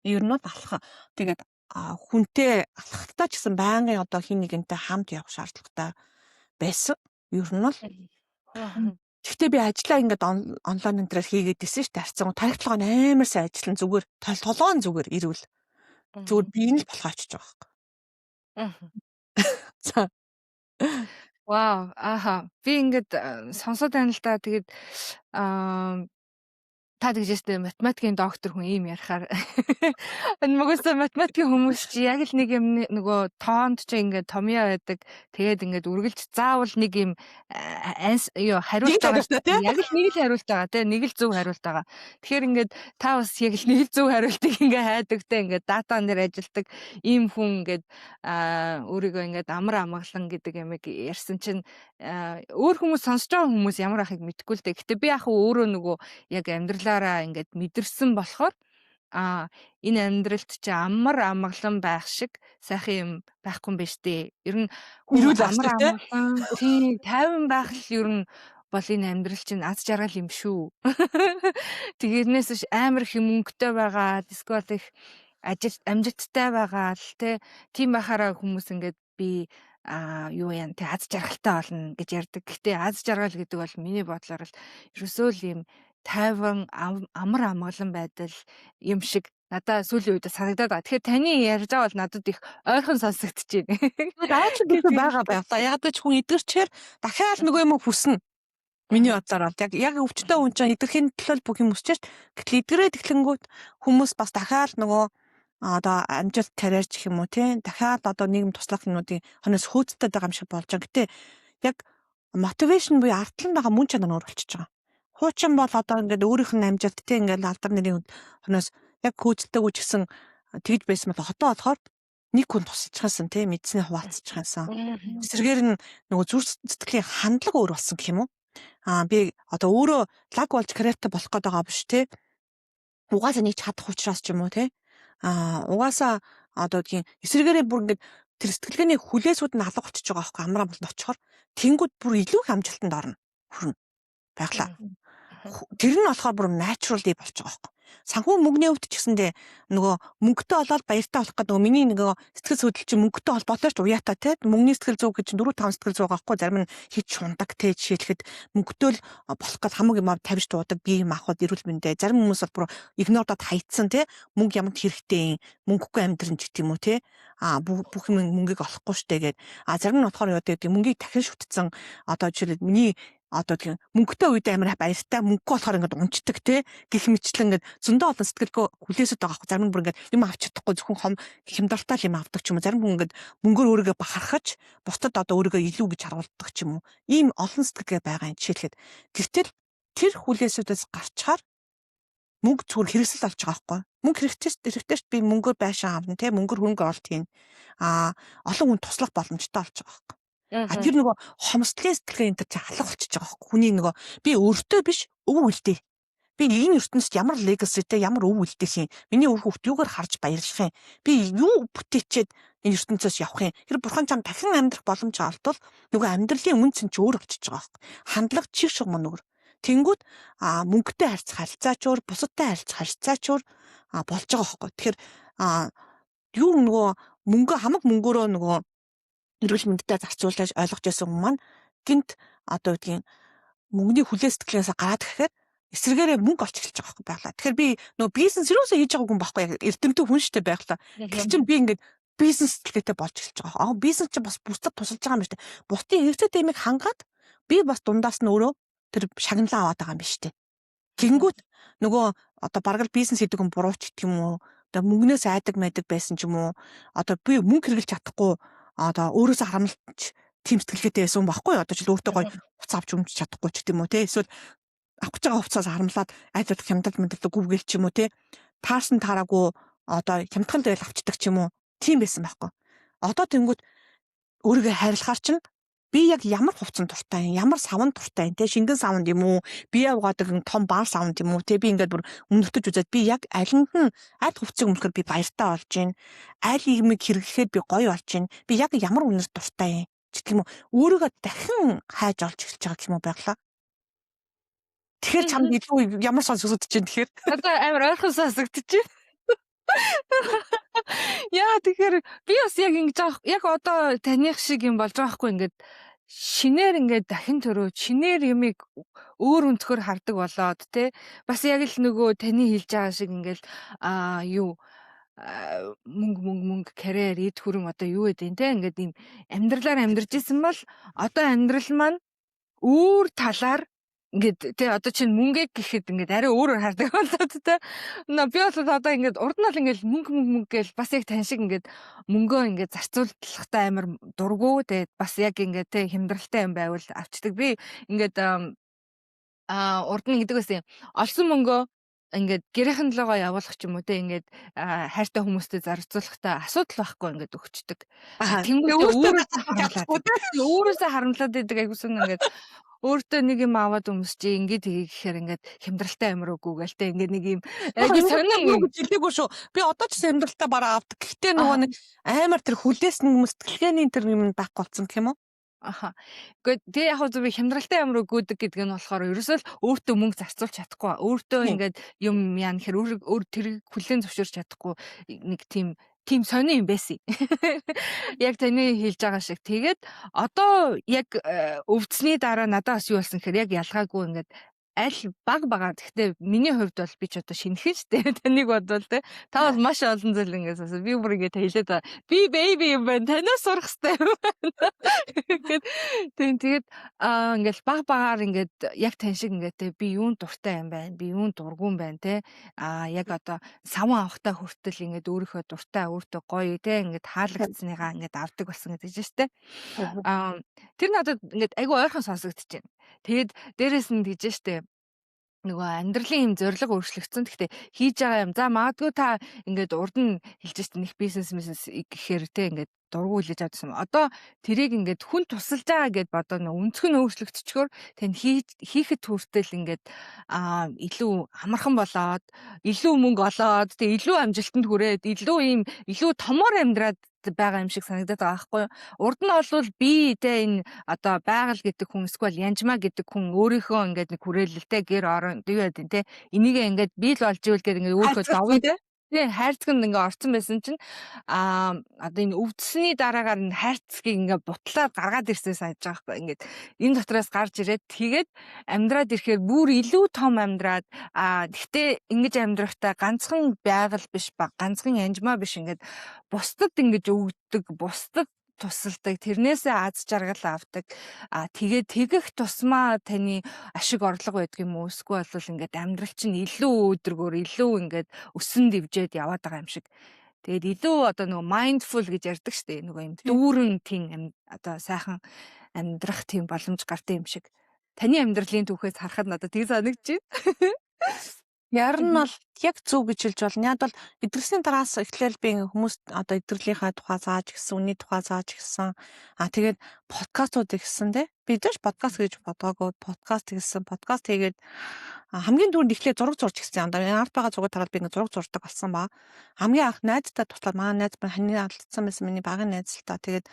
[SPEAKER 2] Ер нь алхах. Тэгээд хүнтэй алхахтаа ч гэсэн байнгын одоо хин нэгэнтэй хамт явах шаардлагатай байсан. Ер нь л. Гэхдээ би ажлаа ингээд онлайн энтрээр хийгээд исэн шүү дээ. Харцсан тархитлогоо амар сайн ажиллан зүгээр толгоон зүгээр ирвэл зүгээр би энэ л болох очиж байгаа байхгүй. За.
[SPEAKER 1] Вау, би ингээд сонсоод байна л да. Тэгээд та тэгжээстэй математикийн доктор хүн ийм ярихаар нөгөөсөө математикийн хүмүүс чи яг л нэг юм нөгөө тоонд чи ингээд томьёо байдаг. Тэгээд ингээд үргэлж заавал нэг юм хариулт байгаа. Яг л нэг л хариулт байгаа те нэг л зөв хариулт байгаа. Тэгэхээр ингээд та бас яг л нэг л зөв хариултыг ингээд хайдагтай ингээд датан дээр ажилдаг ийм хүн ингээд өөрийгөө ингээд амар амгалан гэдэг ямиг ярьсан чинь өөр хүмүүс сонсож байгаа хүмүүс ямар ахыг мэдэхгүй л дээ. Гэтэ би яг өөрөө нөгөө яг амьдралаараа ингээд мэдэрсэн болохоор энэ амьдралд чи амар амгалан байх шиг сайхан юм байхгүй юм биш үү? Ер нь
[SPEAKER 2] Ирүүл
[SPEAKER 1] амар амгалан тийм 50 байх л ер нь бол энэ амьдрал чинь аз жаргал юм шүү. Тэгэрнээс амар хүмүүнгтэй байгаа, дисквал их амжилттай байгаа л тийм байхаараа хүмүүс ингээд би юу яа тэ аз жаргалтай болно гэж ярьдаг. Гэтэ аз жаргал гэдэг бол миний бодлоор л ерөөсөө л юм тайван амар амгалан байдал юм шиг надад сүүлийн үед санагдаад байгаа. Тэгэхээр таны ярьж байгаа бол надад их ойрхон сонсогдож байна.
[SPEAKER 2] Аач гэдэг байгаа байла. Яг гэж хүн идэрчээр дахиад нөгөө юм хүснэ. Миний бодлоор бол яг өвчтөе хүн чинь идэрхийн төлөө бүх юм өсчөөч. Гэтэл идгэрээд эхлэнгүүт хүмүүс бас дахиад нөгөө одоо амжилт карьер гэх юм уу тий дахиад одоо нийгэм туслах юмнуудын хонос хөөцтэй байгаа юм шиг болж байгаа. Гэтэ яг мотивашн буюу ардлан байгаа мөн чанар өөр болчихж байгаа. Хуучин бол одоо ингээд өөрийнх нь амжилт тий ингээд алдар нэрийн хонос яг хөөцтэйгүү ч гэсэн тэгж байсан бол хотоо болохоор нэг хүн тусчихсан тий мэдснээ хуваалцчихсан. Эсрэгээр нь нөгөө зүрх сэтгэлийн хандлага өөр болсон гэх юм уу? Би одоо өөрөө лаг болж карьертай болох гээд байгаа биш тий. Угаасаа нэг чадах учраас ч юм уу тий. Угаасаа одоо тийм эсрэгээрээ бүр ингээд тэр сэтгэлгээний хүлээсүүд нь алга болчихж байгаа байхгүй амраа болд очихоор тэнгууд бүр илүү их амжилтанд орно. Хүрнэ. Байглаа. Тэр нь болохоор бүр naturally болж байгаа байхгүй. Санхүү мөнгөний хувьд ч гэсэндээ нөгөө мөнгөтэй болоод баяртай болох гэдэг нөгөө миний нөгөө сэтгэл хөдлөл чинь мөнгөтэй холбоотой ч уяатай те мөнгөний сэтгэл зүйн гэж 4 5 сэтгэл зүйн байхгүй зарим нь хич шундаг те жишээлхэд мөнгөтэй л болох гэж хамаг юм тавьж дуудаг бие юм авахд эрүүл мэндэ зарим хүмүүс бол бүр игнордод хайцсан те мөнгө ямд хэрэгтэй мөнгөгүй амьдрын ч гэх юм уу те бүх юм мөнгийг олохгүй штэ гэд зарим нь болохоор яа гэдэг мөнгийг дахин шүтцэн одоо жишээлбэл миний одоо тийм мөнгөтэй үед амар баяртай мөнгө болохоор ингээд унцдаг те гих мэтлэн ингээд зөндөө олон сэтгэлгөө хүлээсэд байгаа хэрэг зарим бүр ингээд юм авч чадахгүй зөвхөн хямдалтай юм авдаг ч юм уу зарим хүн ингээд мөнгөөр өөрийгөө бахархаж бусдад одоо өөрийгөө илүү гэж харуулдаг ч юм уу ийм олон сэтгэлгээ байгаа юм жишээлхэд гэвтэл тэр хүлээсүүдээс гарчаар мөнгө зүгээр хэрэгсэл болж байгаа байхгүй мөнгө хэрэгтэйч би мөнгөөр байшин авна те мөнгөөр хөнгө олт хийн олон хүн туслах боломжтой болж байгаа байхгүй тэр нөгөө хомсдлын сэтгэлгээ энэ төр халах болчихж байгаа байхгүй хүний нөгөө би өөртөө биш өв үлдээ би энэ ертөнцид ямар легаси те ямар өв үлдэх юм миний өв хүүхд юугаар харж баярлах юм би юу бүтээчээд энэ ертөнцөөс явах юм тэр бурхан чам дахин амьдрах боломж олдвол нөгөө амьдралын үнц нь ч өөр болчихж байгаа байхгүй хандлага чиг шиг мөн нөгөө тэнгүүд мөнгөтэй харьцаач өөр бусадтай харьцаач өөр болж байгаа байхгүй тэгэхээр юу нөгөө мөнгө хамаг мөнгөөрөө нөгөө эрүүл мэндэд зарцуулж ойлгож байсан хүмүүс маань гинт одоо үгдгийн мөнгөний хүлээс сэтгэлээс гараад гэхээр эсрэгээрээ мөнгө олж эхэлж байгаа байхгүй байглаа. Тэгэхээр би нөгөө бизнес юусоо хийж байгаагүй юм байхгүй эрдэмтэн хүн штэй байглаа. Тэгэхээр чинь би ингээд бизнес сэтгэлгээтэй болж эхэлж байгаа. Бизнес чинь бас бусдад тусалж байгаа юм байна шүү дээ. Бусдын хэрэгцээ тэмийг хангаад би бас дундаас нь өөрөө тэр шагналаа аваад байгаа юм байна шүү дээ. Гингүүт нөгөө одоо бараг л бизнес хийдэг хүн бурууч гэх юм уу? Одоо мөнгнөөс айдаг майдаг байсан ч юм уу? Одоо би мөнгө хэрэглэж чадахгүй одоо өөрөөсөө харамлж тийм сэтгэлгээтэй байсан юм баггүй одоо ч өөртөө гоё хуц авч өмч чадахгүй ч гэдэм үү те эсвэл авах гэж байгаа хувцаас харамлаад айдад хямдал мэндэлдэг гүгэл ч юм уу те таарсан таараагүй одоо хямдхан дээл авчдаг ч юм уу тийм байсан байхгүй одоо тэнгүүд өөрийгөө хайрлахаар чинь би яг ямар хувцсан дуртай юм ямар савн дуртай юм те шингэн савнд юм уу би яваадаг том баар савнд юм уу те би ингээд бүр өмнөтөж үзээд би яг алинд нь аль хувцсыг өмнөхөр би баяртай болж гин аль юмыг хэрэглэхэд би гоё болж гин би яг ямар үнэр дуртай юм гэх юм уу өөрийгөө дахин хайж олж эхэлж байгаа гэх юм уу байглаа тэгэхээр чамд илүү ямар сонсогдож чинь тэгэхээр
[SPEAKER 1] одоо амар ойрхон сонсогдож чинь яа тэгэхээр би бас яг ингэж яг одоо таних шиг юм болж байгаа хгүй ингээд шинээр ингээд дахин төрөө шинээр юмыг өөр өнцгөр хардаг болоод те бас яг л нөгөө таны хэлж байгаа шиг ингээд юу мөнгө карьер эд хүрэн одоо юу гэдэг те ингээд ийм амьдралаар амьдарч исэн бол одоо амьдрал маань өөр талаар ингээд тий одоо чинь мөнгө гэхэд ингээд арай өөрөөр хардаг болоод тий. Би бол одоо ингээд урд нь л ингээд мөнгө гээл бас яг тань шиг ингээд мөнгөө ингээд зарцуулахтай амар дургу тэгээд бас яг ингээд тий хямдралтай юм байвал авчдаг. Би ингээд урд нь гэдэг байсан юм. Олсон мөнгөө ингээд гэрийнхэн логоо явуулах ч юм уу те ингээд хайртай хүмүүстэй зарцуулахтай асуудал байхгүй ингээд өгчдөг. Тэнгүүтээ өөрөөсөө харамлаад идэг айгуусан ингээд өөртөө нэг юм аваад өмсчээ ингээд тгий гэхээр ингээд хямдралтай амир үгүй гээл те ингээд нэг юм айгуу сонин
[SPEAKER 2] гэж хэлээгүй шүү. Би одоо ч хямдралтай бараа авдаг. Гэхдээ нөгөө нэг амар тэр хүлээс нэг сэтгэлгээний тэр юм байхгүй болсон гэх юм уу?
[SPEAKER 1] Аха. Гэхдээ яг зөв хямдралтай амир өгөөдөг гэдэг нь болохоор ерөөсөө л өөртөө мөнгө зарцуулж чадахгүй. Өөртөө ингээд юм яа нэхэр өөр тэр хүлэн зөвшөөрч чадахгүй нэг тийм сони юм байсан. Яг таны хэлж байгаа шиг. Тэгээд одоо яг өвдсөний дараа надад бас юу болсон гэхээр яг ялгаагүй ингээд аль баг бага. Гэхдээ миний хувьд бол би ч одоо шинхэн штэ. Таныг бодвол те. Та бол маш олон зүйл ингээд асуу. Би бүр ингээд хэлээд байгаа. Би baby юм байна. Танаас сурах хэрэгтэй юм байна. Тэгээд ингээд баг багаар ингээд яг тань шиг ингээд те би юунд дуртай юм байна. Би юунд дургүй юм байна те. Яг одоо саван авахтаа хүртэл ингээд өөрийнхөө дуртай өөртөө гоё те ингээд хаалгацсныгаа ингээд авдаг болсон гэдэг чинь штэ. Тэр надад ингээд айгүй ойрхон сонсогдож байна. Тэгээд дээрэс нь тэгж штэ нөгөө амьдралын юм зориг өөрчлөгдсөн. Гэхдээ хийж байгаа юм. За магадгүй та ингээд урд нь хэлж штэ нэг бизнес гэхээр те ингээд дургу хэлж авдсан. Одоо тэрийг ингээд хүн тусалж байгаа гэд бодоо нэг өнцг нь өөрчлөгдчихөөр тань хийхэд хүртэл ингээд илүү амархан болоод илүү мөнгө олоод тэгээ илүү амжилтанд хүрээд илүү томоор амьдраад байгаа юм шиг санагдаад байгаа байхгүй юу. Урд нь олвол би тэ энэ одоо байгаль гэдэг хүн эсвэл янжмаа гэдэг хүн өөрийнхөө ингээд нэг хүрээлэлтэй гэр орон юу гэдэг тэ энийгээ ингээд бий л болж ивэл гэдэг ингээд өөрийнхөө давуу тий хайрцаг нь ингээ орцсон байсан чинь одоо энэ өвдсөний дараагаар энэ хайрцгийг ингээ бутлаад гаргаад ирсэн санаж байгаа байхгүй ингээд энэ дотроос гарч ирээд тэгээд амьдраад ирэхээр бүр илүү том амьдраад гэхдээ ингэж амьдрахтаа ганцхан байгаль биш ба ганцхан янжмаа биш ингээд бусдад ингэж өгдөг бусдад тусалдаг тэрнээсээ аз жаргал авдаг тэгээд тэгэх тусмаа таны ашиг орлого байдаг юм уу эсвэл бол ингээд амьдрал чинь илүү өдрөгөр илүү ингээд өсөн дэвжээд яваад байгаа юм шиг тэгээд илүү одоо нөгөө mindful гэж ярьдаг штэ нөгөө юм дүүрэн тийм одоо сайхан амьдрах тийм боломж гардаг юм шиг таны амьдралын түүхээс харахад надад тийг санагдчих.
[SPEAKER 2] Яран нь бол яг зөв гэж хэлж болно. Яг бол эдгэрсний дараас эхлээл би хүмүүс одоо эдгэрлийнхаа тухай зааж гисэн, үний тухай зааж гисэн. Тэгээд подкастууд ихсэн те. Би дэш подкаст гэж бодоагүй подкаст хийсэн. Подкаст хийгээд хамгийн түрүүнд эхлээд зураг зурж гисэн. Ард байгаа зураг тараад би зураг зурдаг болсон ба. Хамгийн анх найзтай туслаад манай найз маань хань алдсан байсан миний багын найз л та. Тэгээд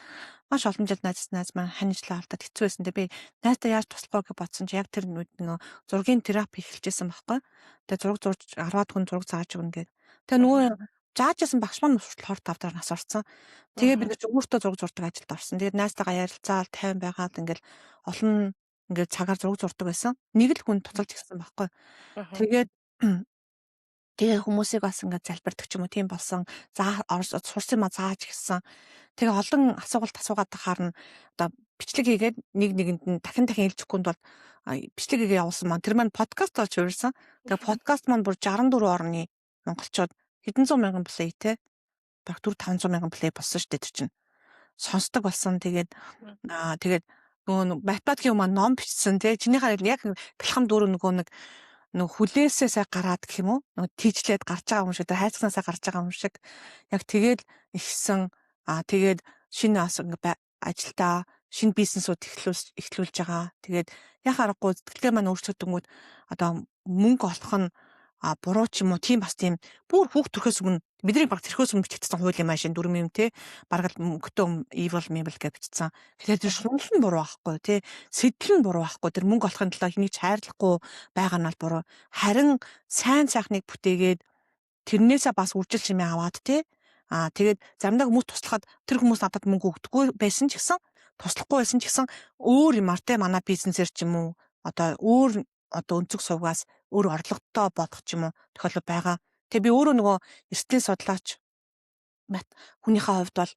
[SPEAKER 2] маш олон жил найз маань ханижлаа алдаад хэцүү байсан. Би найзтай яаж туслах вэ гэж бодсон чи яг тэр нөгөө зургийн терапи эхэлжсэн байхгүй. Тэгээ зураг зурж 10-аад хүн зураг зааж өгнө гэдэг. Тэгээ нөгөө заажсэн багш маань хүртэл хорт тавдраар нас орсон. Тэгээ бид ч өөртөө зураг зурдаг ажилд орсон. Тэгээд найзтайгаа ярилцаал тайван байгаад ингээл олон ингээд цагаар зураг зурдаг байсан. Нэг л хүн туцалж гисэн байхгүй. Тэгээд тэгээ хүмүүсийг бас ингээд залбирдаг ч юм уу тийм болсон. Сурсан ма зааж гисэн. Тэгээ олон асуулт асуугаад харна. Одоо бичлэг хийгээд нэг нэгэнд нь дахин хэлжихгүй бол бичлэг хийгээ явуулсан маань тэр маань подкаст болж хувирсан. Тэгээ подкаст маань бүр 64 орны монголчууд хэдэн зуун мянган плей те. Баг 400-500 мянган плей болсон шүү дээ тэр чинь. Сонсдог болсон. Тэгээд тэгээд нөгөө математикийн маань ном бичсэн те. Чинийхээ яг бэлхам дөрөв нөгөө хүлээсээ сай гараад гэх юм уу? Нөгөө тийжлээд гарч байгаа юм шиг тэр хайцганаасаа гарч байгаа юм шиг. Яг тэгээд ихсэн тэгээд шинэ ажилдаа шинэ бизнесүүд эхлүүлж байгаа. Тэгээд яг аргагүй сэтгэлгээ маань өөрчлөгдөнгүүд одоо мөнгө олох нь буруу ч юм уу тийм бас тийм бүр хүүхд төрхөөс өмнө бидний баг тэрхөөс өмнө бичигдсэн хууль юм аа шин 4 юм те бараг мөнгөтэй evil mebel гэж бичсэн. Тэгэхээр тэр шунал нь буруу байхгүй те сэтэл нь буруу байхгүй тэр мөнгө олохын төлөө хэнийг ч хайрлахгүй байгаа нь буруу. Харин сайн сайхныг бүтээгээд тэрнээсээ бас үржил чимээ аваад те тэгээд заримдаа хүмүүс туслахад тэр хүмүүс надад мөнгө өгдөггүй байсан ч гэсэн туслахгүй байсан ч гэсэн өөр юмар те манай бизнесэр ч юм уу одоо өөр одоо өнцөг сувгаас өөр орлоготой болох ч юм уу тохиолдол байгаа. Тэгээ би өөрөө нөгөө эрсдлийн судлаач хүнийхээ хувьд бол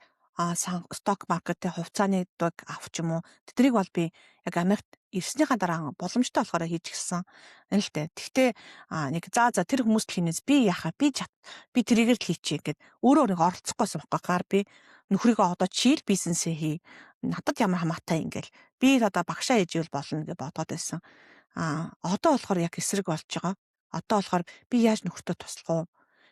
[SPEAKER 2] сток маркетын хувьцааны дэг авч юм уу тэднийг бол би яг Америкт ирснийхаа дараа боломжтой болохоор хийж гисэн энэ л дээ. Гэхдээ нэг за тэр хүмүүст л хийнээс би яхаа би тэрийгээр л хийчихье гэд өөрөө нэг оролцохгүйсэн байхгүй гар би нөхрийгөө одоо чийл бизнесээ хий надад ямар хамаатай ингээл би одоо багшаа ээжвэл болно гэж бодоод байсан. Одоо болохоор яг эсрэг болж байгаа. Одоо болохоор би яаж нөхөртөө туслах вэ?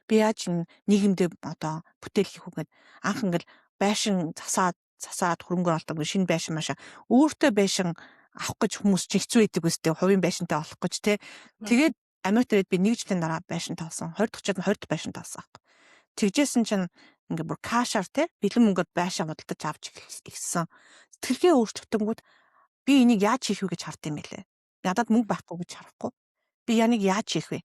[SPEAKER 2] Би яаж нийгэмдээ одоо бүтээл хийх үгээд анх ингээл байшин засаад хөрөнгө олдог шинэ байшин маашаа өөртөө байшин авах гэж хүмүүс ч хэцүү байдаг үстэй хувийн байшинтай олох гэж те. Тэгээд Америкт ирээд би 1 жилийн дараа байшин тавсан. 20 20 байшин тавсан. Тэгжсэн чинь ингээ бүр кашаар те бэлэн мөнгөд байшаа бодолдож авч ихсэн. Сэтгэлгээ өөрчлөгдөнгүүд би энийг яаж хийх вэ гэж хард юм бэлээ. Надад мөнгө байхгүй гэж харахгүй. Би яныг яаж хийх вэ?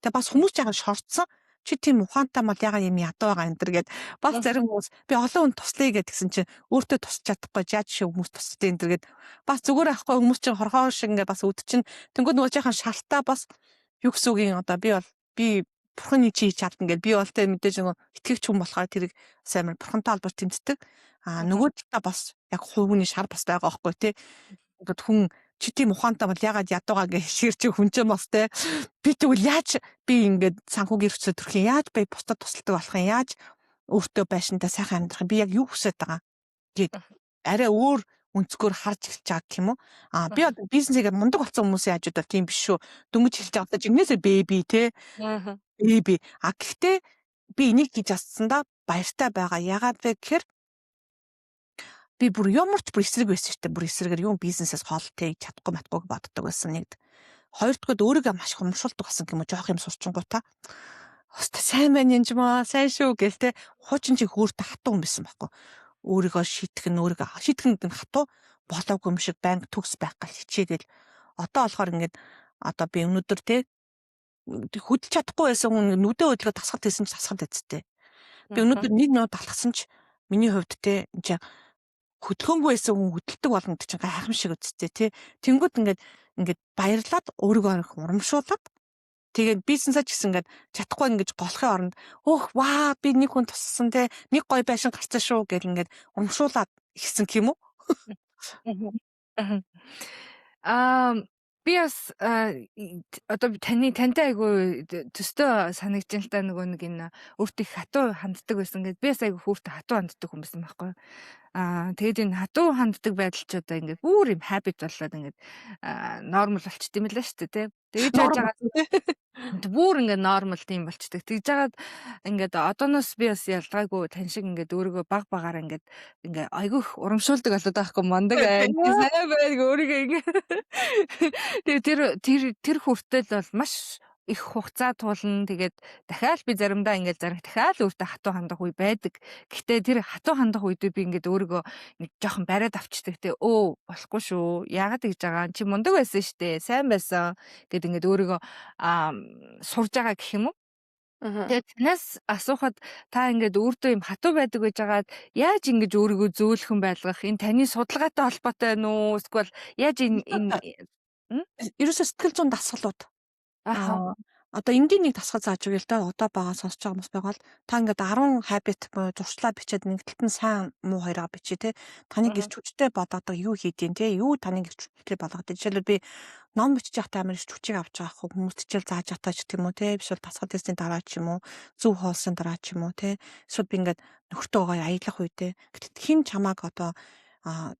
[SPEAKER 2] Тэгээ бас хүмүүс жаахан шорцсон. Чи тийм ухаантай мал яга юм ядуу байгаа энэ төр гэд бас зарим хүмүүс би олон хүн туслая гэдгсэн чинь өөртөө тусч чадахгүй яаж шиг хүмүүс тусдээ энэ төр гэд бас зүгээр ахгүй хүмүүс чинь хорхоо шиг ингээ бас үд чинь тэнгууд нөгөө жаахан шалтаа бас юу гэсэн үг юм одоо би бурханы чи чадна гэд би бол тэ мэдээж нөгөө итгэвч хүн болохоор тэрийг сайн бурхантай холбож тэмцдэг. Нөгөө талаа бас яг хувийн шар бас байгаа байхгүй тий. Ингээд хүн чи тийм ухаантай бол ягаад ядуугаа гэж ширч хүн ч бас те би тэгвэл яаж би ингээд санхүүгийн хэрэгцээ төрөх юм яаж би бусдад тусалдаг болох юм яаж өөртөө байшинтай сайхан амьдрах юм би яг юу хүсэж байгаа гээд арай өөр өнцгөр харж эхэлж байгаа гэх юм уу би одоо бизнесээ мундаг болсон хүмүүсийн хажууд бол тийм биш шүү дөнгөж хэлж байгаа одоо жигнэсээ бэби те бэби гэхдээ би энийг хийж чадсандаа баяртай байгаа ягаад вэ гэхээр би бүр ямар ч бүр эсрэг байсан шүү дээ. Бүр эсрэгээр юм бизнесээс хоолтой чадахгүй матгүй боддог байсан нэгд. Хоёрдугаар өөрийгөө маш хумшуулдаг болсон юм уу? Жоох юм сурчингуудаа. Хоста сайн байна юм жимаа, сайн шүү гэл те. Хуучин чи хөөртө хатуу юм байсан байхгүй. Өөрийгөө шийтгэн нь хатуу болоогүй юм шиг банк төгс байх гал хичээгээл. Одоо болохоор ингээд одоо би өнөөдөр те хөдөлж чадахгүй байсан хүн нүдэ хөдлөө тасгал хийсэн ч тасгал эцтэй. Би өнөөдөр нэг нот алгасан ч миний хувьд те хөдөлгөөнгүй байсан хүн хөдөлдөг болно гэдэг чинь гайхамшиг үсттэй тий. Тэнгүүд ингээд баярлаад өөрийгөө урамшуулад тэгээд бизнесаа ч гэсэн ингээд чадахгүй ингэж голохын оронд өөх ваа би нэг хүн туссан те нэг гоё байшин гарцсан шүү гэл ингээд урамшуулад ихсэн юм уу?
[SPEAKER 1] Би бас одоо тантай айгүй төстэй санагдаж л та нөгөө нэг энэ өөртөө их хатуу ханддаг байсан гэд би бас айгүй өөртөө хатуу ханддаг хүн байсан байхгүй. Тэгээд энэ хатуу ханддаг байдал ч одоо ингээд бүр юм habit болоод ингээд нормал болчт юм лээ шүү дээ тий. Тэгж яаж байгаа бүр ингээд нормал тийм болчдөг. Тэгж жагаад ингээд одооноос би бас ялгаагүй тань шиг ингээд өөрийгөө баг багаар ингээд айгүйх урамшуулдаг болоод байгаа хгүй мондаг айн сайн байг өөрийгөө ингээд тэгээ тэр хүртэл бол маш их хугацаа туулна. Тэгээд дахиад би заримдаа ингээд дахиад өөртөө хатуу хандах үе байдаг. Гэхдээ тэр хатуу хандах үедээ би ингээд өөрийгөө нэг жоохон бариад авчдаг те. Өө болохгүй шүү. Яагаад гэж байгаа чи мундаг байсан штэ. Сайн байсан гэд ингээд өөрийгөө сурж байгаа гэх юм уу? Тэгээд танаас асуухад та ингээд өөртөө юм хатуу байдаг гэж байгаад яаж ингэж өөрийгөө зөөлхөн байлгах энэ таны судалгаатай холбоотой байна уу? Эсвэл яаж энэ
[SPEAKER 2] Ерөөсөө сэтгэл зүйн дасгалууд.
[SPEAKER 1] аха
[SPEAKER 2] Одоо энгийн нэг дасгал зааж өгье л да. Одоо байгаа сонсож байгаа хүмүүс байгаа л та ингээд 10 habit буюу зуршлаа бичээд нэгдэлт нь сайн муу хоёроо бичээ те. Таны гэрч хүчтэй бодоодог юу хийдин те. Юу таны гэрч хүчтэй болгоод. Жишээлбэл би ном бичиж явахдаа амар их хүчийг авч байгаа хөө хүмүүс хичээл зааж атаа ч гэх юм уу те. Эсвэл дасгал тестийн дараа ч юм уу, зөв хоолсын дараа ч юм уу те. Эсвэл би ингээд нөхөртөөгөө аялах үедээ. Гэтэл хин чамааг одоо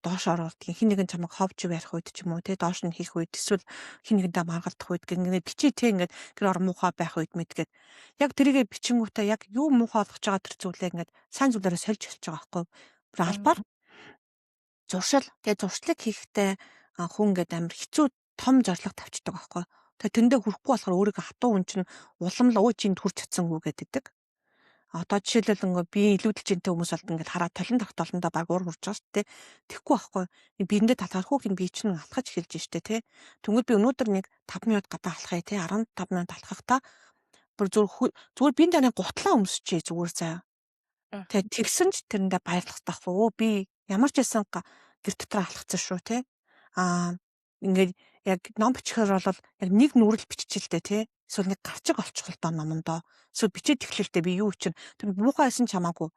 [SPEAKER 2] доош оруулдаг хин нэгэн чамайг ховж барих үед ч юм уу те доош нь хийх үед эсвэл хин нэгэндээ маргалдах үед ингээд бичээ те ингээд гэр ор муухай байх үед мэдгээд яг тэрийгэ бичингүүтээ яг юу муухай болгож байгаа тэр зүйлээ ингээд сайн зүйлээрээ сольж эхэлж байгаа байхгүй. Тэр албаар зуршил тэгээ зуршлыг хийхдээ хүн ингээд амар хэцүү том зорилго тавьчихдаг байхгүй. Тэгээ тэндээ хүрэхгүй болохоор өөрийгөө хатуу хүн чинь улам л өө чинь хүрч чадсангүй гэдэг. Одоо жишээлбэл ингээ би илүүдэлж интэй хүмүүс болд ингээд хараа толин тогтоолондоо баг уур хурж байгаа шүү дээ. Тэхгүй байхгүй. Биэндээ талхаар хүүхдийн бие чинь алхаж эхэлж штэ тий. Тэнгүүд би өнөөдөр нэг 5 минут гадаа алхая тий 15 минут алхахдаа бүр зүгээр биеийн даны гутлаа өмсчээ зүгээр заяа. Тэгээ тэгсэн ч тэрэндээ баярлах таахгүй. Өө би ямар ч байсан гэр дотор алхацсан шүү тий. Ингээд яг ном бичихээр бол яг нэг нүрэл биччихэлтэй тий. Эсвэл нэг гарчиг олчих л доо номондоо. Эсвэл бичээд эхлэлтэй би юу чинь тэр муухай байсан ч хамаагүй.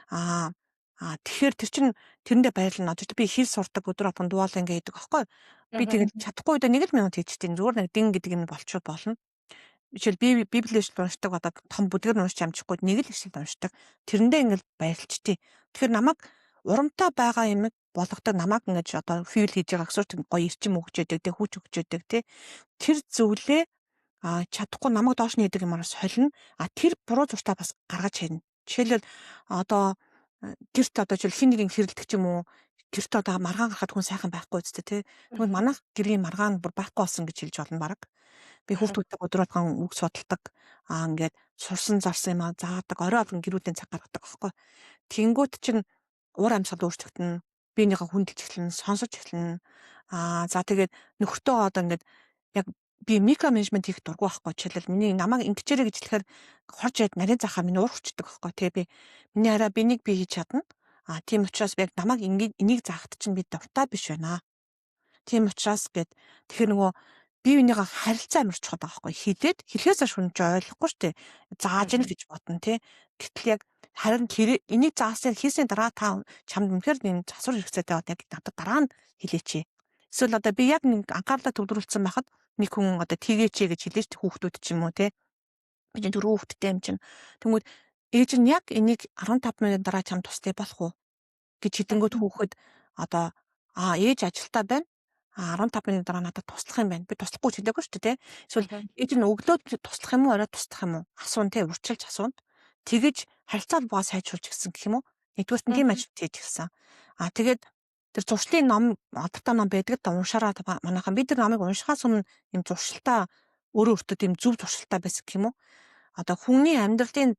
[SPEAKER 2] Тэгэхээр тэр чин тэрэндээ баярлна. Одоо би хэл сурдаг өдөр апан дуул ингээ хийдэг аахгүй. Би тэгэл чадахгүй удаа 1 минут хийчихсэн. Зүгээр нэг дин гэдэг юм болчиход болно. Жишээл би Библийг уншдаг одоо том бүдгэр уншиж амжихгүй нэг л ишлэл уншдаг. Тэрэндээ ингээл баярлчтий. Тэгэхээр намайг урамтай байгаа юм болгодог намайг ингэж одоо фил хийж байгаа гэсэн гоё эрчим өгч яадаг те хүч өгч яадаг те тэр зүйлээ чадахгүй намайг доош нь хийдэг юмараа солино. Тэр буруу зуртаа бас гаргаж харна. Жишээлбэл одоо гэрт одоо жишээл хин нэгэн хэрэлдэг ч юм уу гэрт одоо маргаан гарахад хүн сайхан байхгүй үстэй те. Тэгвэл манайх гэрийн маргаан бүр байхгүй болсон гэж хэлж болно баг. Би хүүхдүүдтэй өдөр болгон үг судалдаг. Ингээд сурсан зарсан юм заадаг. Орой болгон гэрүүдийн цаг гаргадаг байхгүй. Тэнгүүт чинь уур амьсгал өөрчлөгдөн. Биенийхээ хүндэлж эхэлнэ, сонсож эхэлнэ. За тэгээд нөхөртөө одоо ингээд яг би микро менежмент хийх дурггүй байхгүй. Жишээлбэл миний намайг ингэчээрэй гэж хэлэхээр хорж яд нарийн захаа миний уур хүчдэг байхгүй. Тэгээ би миний хараа бинийг би хийж чадна. Тийм учраас би яг намайг энийг заахт чинь би дуртай биш байна. Тийм учраас тэгэхээр нөгөө бие бинийгээ харилцаа амар чухал байгаа байхгүй. Хилээд хэлхээс хойш хүн ч ойлгохгүй шүү дээ. Зааж ийн гэж бодно тий. Гэтэл яг харин энийг заасан хийсний дараа та чамд үнэхээр энэ засвар хэрэгцээтэй бод яг надад дараа нь хэлээч. Эсвэл одоо би яг нэг анхаарлаа төвлөрүүлсэн байхад нэг хүн одоо тгээч гэж хэлээч хүүхдүүд ч юм уу тий. Би чинь 4 хүүхэдтэй юм чинь. Тэнгүүд ээж нь яг энийг 15 минутын дараа чамд тустай болох уу гэж хэдэнгөт хүүхэд одоо ээж ажилтаа байна. 15 минут дараа надад туслах юм байна. Би туслахгүй ч хэлээгүй шүү дээ. Эсвэл ээж нь өглөөд туслах юм уу, оройд туслах юм уу? Асуун тий, урьдчилж асууна. Тэгэж харилцаа боо сайжруулж гисэн гэх юм уу? Нэгдүгээрт нь тийм ажил хийж гисэн. Тэгээд тэр зуршлын ном, алдартай ном байдаг да уншаараа манайхан бид тэр номыг уншихаас өмнө юм зуршилтаа өөрөө өөртөө тийм зөв зуршилтаа байсан гэх юм уу? одоо хүний амьдралын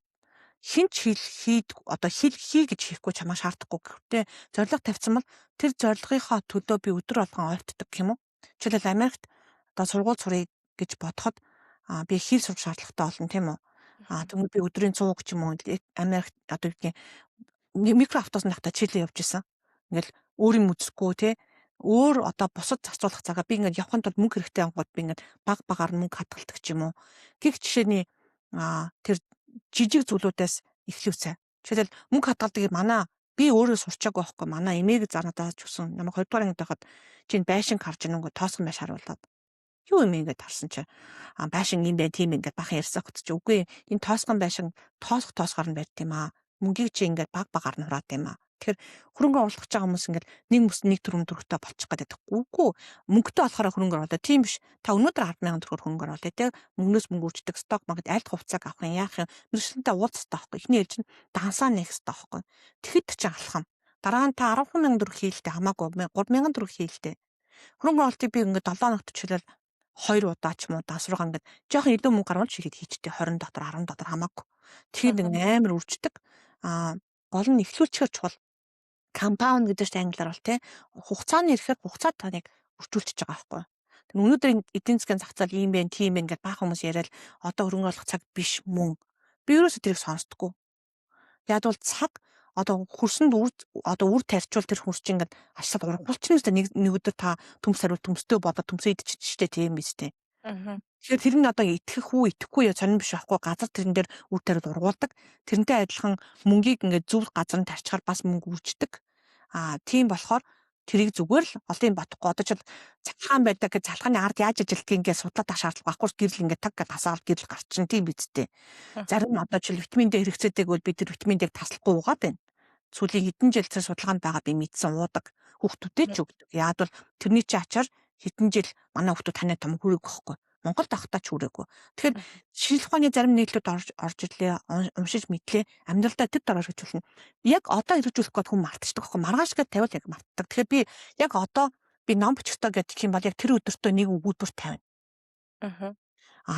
[SPEAKER 2] хинч хий гэж хийхгүй чамаа шаардахгүй гэхдээ зориг тавьсан бол тэр зорилгынхоо төлөө би өдөр болгон ойртдог гэх юм уу. Жишээлбэл Америкт одоо сургууль сурыг гэж бодоход би хий сурах шаардлагатай болно тийм үү. Тэгмээ би өдрийн 100 ч юм уу Америкт одоо юу микроавтобус нахта чийлээ явж исэн. Ингээл өөрийн үзэхгүй те өөр одоо бусад зарцуулах цагаа би ингээд явахын тулд мөнгө хэрэгтэй ангууд би ингээд багаар мөнгө хадгалдаг ч юм уу. Гэх жишээний тэр жижиг зүйлүүдээс эхлэвцээ. Жишээлбэл мөнгө хадгалдаг манай би өөрөө сурчаагүй байхгүй манай эмээг занадаа ч гэсэн намайг 2 дугаар ангид байхад чинь байшин харж ийн ингээд тоосгон байш харуулад юу юм ингээд харсан чи байшин юм байна тийм ингээд бахан ярьсах хөт чи үгүй энэ тоосгон байшин тоосгоор нь барьд юм мөнгийг чи ингээд багаар нь хураад юм тэгэхээр хөрөнгө оруулах гэж байгаа хүмүүс ингээд нэг төрөм төрхтэй болчих гэдэг. Үгүй мөнгөтэй болохоор хөрөнгө оруулаад тийм биш. Та өнөөдөр 10,000 төгрөөр хөрөнгө оруулаа те мөнгнөөс мөнгө үрждэг сток маркет айлт хувьцааг авах юм яах юм мэрэгчлэнтэй уулзах таахгүй. Эхний ээлж нь дансаа нээх таахгүй. Тэгэхэд чи алхам. Дараа нь та 10,000 төгрөг хийлдэ хамаагүй 3,000 төгрөг хийлдэ. Хөрөнгө оруулалтыг би ингээд 7 хоногт чилээл 2 удаа ч юм уу дасруугаа ингээд жоохон илүү мөнгө гарвал шихэд хийчтэй 20 дотор 10 дотор хамаагүй. Тэгэхээр нэг амар үрждэг. Гол нь эхлүүлчихэр чухал. Компаунд гэдэг чинь англиар бол тий хугацааны ирэхээр хугацаа таныг өрчүүлчихэж байгаа байхгүй. Тэг өнөөдөр эдийн засгийн зах зээл ийм байх тийм байх ингээд баах хүмүүс яриад одоо хөрөнгө оруулах цаг биш мөн. Би ерөөсөө тэрийг сонсдоггүй. Яг бол цаг одоо хөрсөнд үр тарьчвал тэр хөрс чинь ингээд ашиглаад ургуулчихна шүү дээ. Нэг өдөр та төмс хариул төмстэй бодоод төмсөө идчихэж штэ тийм биз дээ. Тэгэхээр тэр нь одоо итгэх үү итгэхгүй сонирн биш байхгүй газар тэрэн дээр үр тариул ургуулдаг. Тэрнтэй адилхан мөнгийг ингээд зөв газар нь тарьчихаар бас мөнгө үрждэг. Тийм болохоор тэрийг зүгээр л олын бодохгүй одоо ч цалхаан байдаг гэж цалхааны ард яаж ажиллах гингээ судлаад ах шаардлага байхгүй гэрэл ингээд таг гэж тасаал гэрэл гарчин тийм биз дээ. Зарим одоо ч витамин D хэрэгцээдэг бол би тэр витамин D-г таслахгүй угаад байна. Сүүлийн хэдэн жил цар судалгаанд байгаа би мэдсэн уудаг хүүхдүүдэд ч өгдөг. Яг бол тэрний чи ачаар хэдэн жил манай хүүхдүүд танай том хүрээгүй байхгүй. Монголд ахтаа ч хүрээгүй. Тэгэхээр шинжлэх ухааны зарим нийтлүүд орж ирлээ, уншиж мэдлээ, амьдралдаа тэр дараа хэрэгжүүлнэ. Яг одоо хэрэгжүүлэх гээд хүн мартчихдаг байхгүй. Маргааш гээд тавил яг мартдаг. Тэгэхээр би яг одоо би ном бичихтэй гэдэг юм бол яг тэр өдөртөө нэг өгүүлбэр тавина.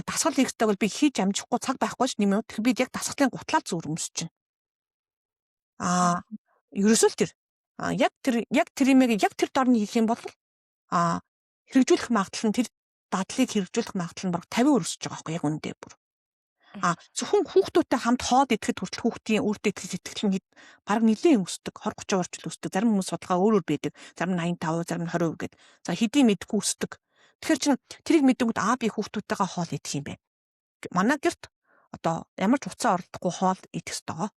[SPEAKER 2] Дасгал хийхтэй бол би хийж амжихгүй цаг байхгүй ш нэмээ. Тэгэхээр би яг дасгалын гутлаа зүүр өмсөж байна. Ерөөсөө л тэр. Яг тэр имийг яг тэр дорн хийх юм бол хэрэгжүүлэх магадлал нь тэр дадлыг хэрэгжүүлэх магадлал нь бараг 50% өсөж байгаа байхгүй яг үндэ бүр. Зөвхөн хүүхдүүдтэй хамт хоол идэхэд хүртэл хүүхдийн өөртөө итгэх сэтгэл нь бараг нэлээд өсдөг 20-30 орчил өсдөг. Зарим хүмүүс судалгаа өөр байдаг. Зарим нь 85, зарим нь 20% гэдэг. За хэдийн мэдгүй өсдөг. Тэгэхээр чинь тэрийг мэдээгүй би хүүхдүүдтэйгээ хоол идэх юм бэ. Манай гэрт одоо ямар ч уцаа оролдохгүй хоол идэх ёстой.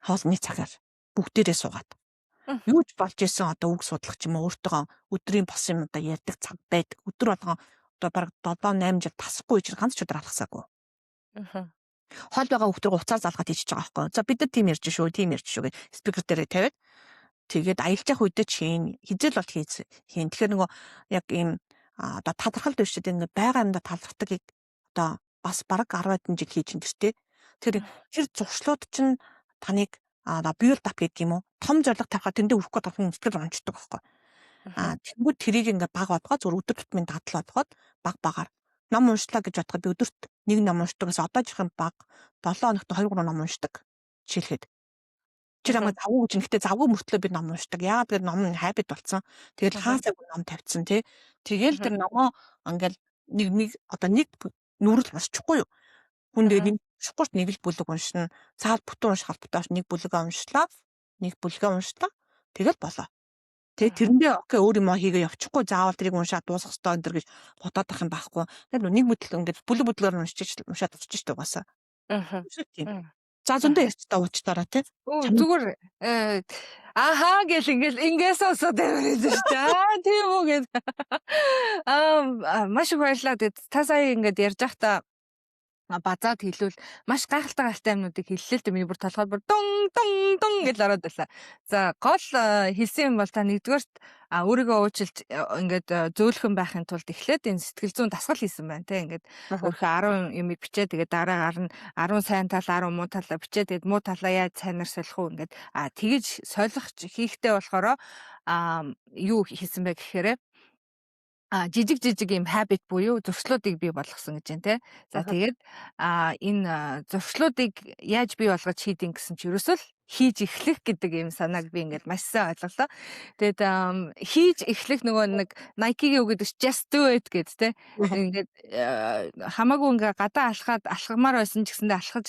[SPEAKER 2] Хоолны цагаар бүгдээрээ суугаад. Юу ч болж исэн одоо үг судлах ч юм уу өөртөө өдрийн бос юм одоо ярьдаг цаг байдаг. Өдөр болгон одоо бараг 7-8 жил тасахгүй гэж ганц ч өдөр алгасаагүй. Хоол байгаа хүүхдэр уцаар залгаад ичиж байгаа байхгүй. За бид нар тийм ярьж шүү гэж спикер дээр тавиад тэгээд аялж явах үедээ чинь хизээл бол хийн. Тэгэхээр нөгөө яг ийм одоо талархал биш шүү дээ. Ингээ байгаа юмда талархдаг одоо бас бараг 10 хэдэн жил хийж ин гэжтэй. Тэр зуршлууд чинь таныг build up гэдэг юм уу? Том зориг тавихад тэндээ хүрэх гээд хүн сэтгэл унждаг байхгүй. Тэнгүүд тэрийг ингээ баг бодгоо зөв өдөр тутмын дадал болгоод багаар ном уншлаа гэж бодоход би өдөрт нэг ном уншдагаас одоо жихэн баг 7 хоногт 2-3 ном уншдаг. Жишээлхэд. Тэр амаа завгүй гэж нэгтээ завгүй мөртлөө би ном уншдаг. Яагаад гэвэл ном нь habit болсон. Тэгэл хаасаг ном тавьчихсан тий. Тэгэл тэр номоо ингээл нэг нүрэл босчихгүй юу? Хүн дээр нэг шугуурт нэг л бүлэг уншина. Цаад бүтэн унших албатай нэг бүлэгээ уншлаа. Тэгэл болоо. Тэрэндээ окей өөр юм хийгээ явчихгүй заавал тэрийг уншаад дуусгах ёстой энэ төр гэж бодоод ах юм байхгүй. Тэгэхээр нэг мэтэл ингээд бүлэг уншаад авчиж штэ угаасаа. Тийм. За зөндөө ярьцтай уучтаараа тий.
[SPEAKER 1] Зүгээр гэл ингээс осоо тавиад штэ. Тийм үү гэд. Маш их баярлалаа. Та сая ингээд ярьж байхдаа базаад хэлвэл маш гайхалтай юмнуудыг хэллээ л дээ. Миний бүр толгойд бүр дун гэж ороод байлаа. За гол хэлсэн юм бол та нэгдүгээрт өөрийгөө уучлж ингээд зөөлхөн байхын тулд эхлээд энэ сэтгэл зүйн дасгал хийсэн байна те. Ингээд өөрхөө 10 юмыг бичээ тэгээд дараагаар нь 10 сайн тал 10 муу талаа бичээ тэгээд муу талаа яаж сайнаар солих уу ингээд тэгэж солих хийхтэй болохоор юу хийсэн бэ гэхээр жижиг ийм habit буюу зуршлуудыг бий болгосон гэж байна те. За
[SPEAKER 2] Аха.
[SPEAKER 1] тэгээд энэ зуршлуудыг яаж бий болгож хийдин гэсэн чи ерөөсөө л хийж эхлэх гэдэг ийм санааг би ингээд маш сайн ойлголоо. Тэгээд хийж эхлэх нөгөө нэг Nike-гийн үг гэдэг just do it гэд те.
[SPEAKER 2] Аха.
[SPEAKER 1] Ингээд хамаагүй ингээ гадаа алхамаар байсан ч гэсэндээ алхаж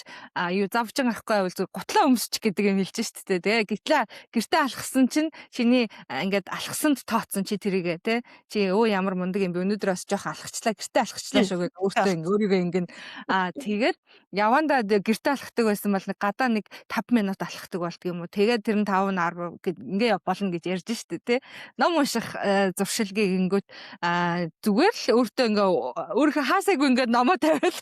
[SPEAKER 1] юу завжин авахгүй байвал зүгээр гутлаа өмсчих гэдэг юм хэлж штэ те. Тэгээ гэртээ алхсан чинь чиний ингээд алхсанд тооцсон чи тэрийгээ те. Чи өө ямар мундаг юм бэ өнөөдөр бас жоох алхачлаа гэртээ алхачлаа шүү гэж өөртөө ингээ өөрийгөө ингэн тэгээд явандаа гэртээ алхдаг байсан бол нэг гадаа нэг 5 минут алхдаг болт юм уу тэгээд тэр нь 5 10 гэд ингээ болно гэж ярьж штэ те ном унших зуршилгийг ингэнгүүт зүгээр л өөртөө ингээ өөрийнхөө хаасайг ингээ номоо тавиал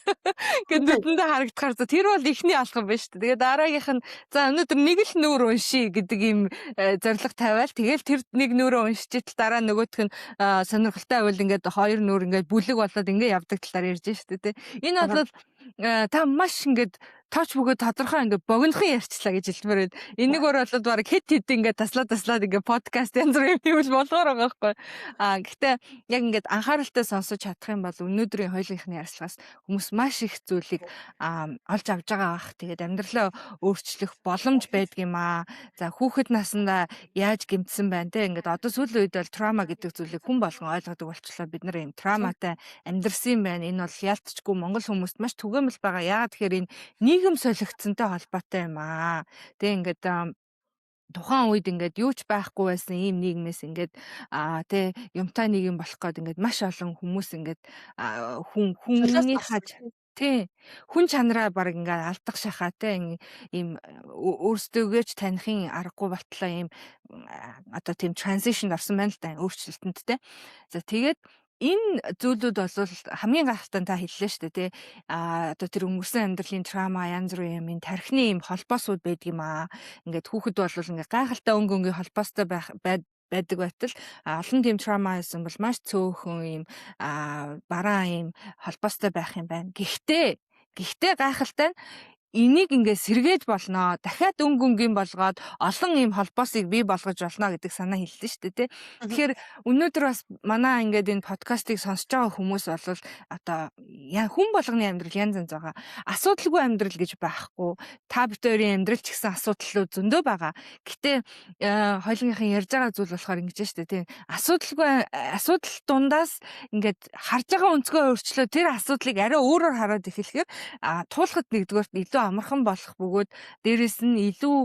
[SPEAKER 1] ингээд нүдэндээ харагдахаар тэр бол ихний алхам байна штэ тэгээд дараагийнх нь за өнөөдөр нэг л нүүр уншия гэдэг юм зорилго тавиал тэгэл тэр нэг нүүрөө уншиж дараа нөгөөх нь сонирхолтой байвал ингээд хоёр нүүр ингээд бүлэг болоод ингээд явдаг талаар ярьж штэ тэ. Энэ бол та маш ингээд тооч бөгөөд тодорхой ингээд богинохон ярьчлаа гэж хэлмээр байна. Энийг бол баг хэд ингээд таслаад ингээд подкаст янз бүр юм хийвэл болгоор байгаа байхгүй. Гэхдээ яг ингээд анхааралтай сонсож чадах юм бол өнөөдрийн хоёулынхны ярилцлагаас хүмүүс маш их зүйлийг олж авч байгаа бах. Тэгээд амьдралаа өөрчлөх боломж байдаг юм аа. За хүүхэд наснда яаж гэмтсэн байна те ингээд одоо сүүлийн үед бол траума гэдэг зүйлийг хүн болгон ойлгодог болчихлоо бид нар юм трауматай амьдрсан байна. Энэ бол ялцчгүй монгол хүмүүст маш түгээмэл байгаа. Яагаад тэгэхээр энэ нийгэм солигдсонтой холбоотой юм аа. Тэг ингээд тухайн үед ингээд юу ч байхгүй байсан ийм нийгмээс ингээд тэ юмтай нийгэм болох гээд ингээд маш олон хүмүүс ингээд хүний хаж тий хүн чанараа баг ингээд алдах шахаа те ийм өөрсдөөгээ ч танихын аргагүй болтлоо ийм одоо тийм transition орсон байна л да өөрчлөлтөнд те. За тэгээд энэ зүйлүүд бол хамгийн гайхалтай та хэллээ шүү дээ тий. Одоо тэр өнгөрсөн амьдралын траума янз бүрийн юм тархины юм холбоосууд байдаг юм аа. Ингээд хүүхэд бол ингээд гайхалтай өнгөнгийн холбоостой байдаг байтал олон тийм траума байсан бол маш цөөхөн юм бараан юм холбоостой байх юм байна. Гэхдээ гайхалтай нь энийг ингээд сэргээж болно. Дахиад өнгөнгийн болгоод олон ийм холбоосыг бий болгож болно гэдэг санаа хэллээ шүү дээ тий. Тэгэхээр өнөөдөр бас манай ингээд энэ подкастыг сонсож байгаа хүмүүс бол одоо хүн болгоны амьдрал янз янз байгаа. Асуудалгүй амьдрал гэж байхгүй. Та бүхэн амьдрал ч гэсэн асуудлууд зөндөө байгаа. Гэтэ хоёулынхын ярьж байгаа зүйл болохоор ингэж шүү дээ тий. Асуудал дундаас ингээд харж байгаа өнцгөө өөрчлөө тэр асуудлыг арай өөрөөр хараад эхлэхээр туулахад нэгдүгээр илүү амархан болох бөгөөд дээрэс нь илүү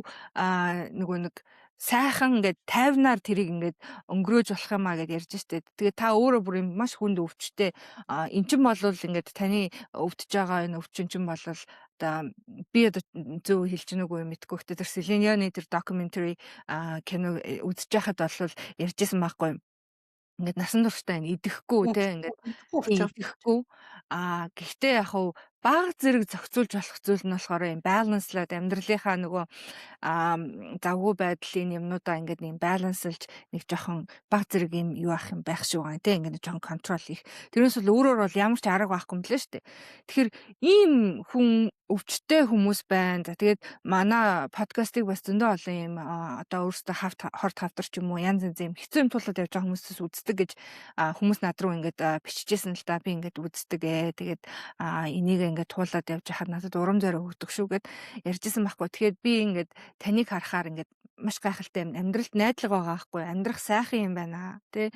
[SPEAKER 1] нөгөө нэг сайхан ингээд тайвнаар тэрийг ингээд өнгөрөөж болох юмаа гэж ярьж штэ. Тэгээ та өөрөө бүр юм маш хүнд өвчтэй эн чин бол ингээд таны өвдөж байгаа энэ өвчин чин бол одоо би одоо зөв хэлж гэнэ үгүй мэдгүй гэхдээ тэр Селенианы тэр documentary кино үзэж байхад бол ярьжсэн байхгүй юм. Ингээд насан туршдаа энэ идэхгүй те ингээд идэхгүй гэхдээ яг хав баг зэрэг зохицуулж болох зүйл нь болохоор юм баланслаад амьдралынхаа нөгөө завгүй байдлын юмнуудаа ингээд юм баланслж нэг жоохон баг зэрэг юм юу ах юм байх шүү гэн те ингээд жоохон контрол хийх. Тэрнээс бол өөрөөр бол ямар ч арга байхгүй юм лээ шүү дээ. Тэгэхээр ийм хүн өвчтэй хүмүүс байна. За тэгээд манай подкастыг бас зөндөө олон юм одоо өөрсдөө хорт хавдар ч юм уу янз янз юм хэцүү юм тулаад явж байгаа хүмүүсээс үздэг гэж хүмүүс над руу ингээд бичижсэн л да би ингээд үздэг тэгээд энийг ингээд туулаад явж хахад надад урам зориг өгдөг шүү гэд ярьжсэн байхгүй. Тэгэхээр би ингээд таныг харахаар ингээд маш гайхалтай юм амьдралд найдлага байгаа байхгүй. Амьдрах сайхан юм байна тий.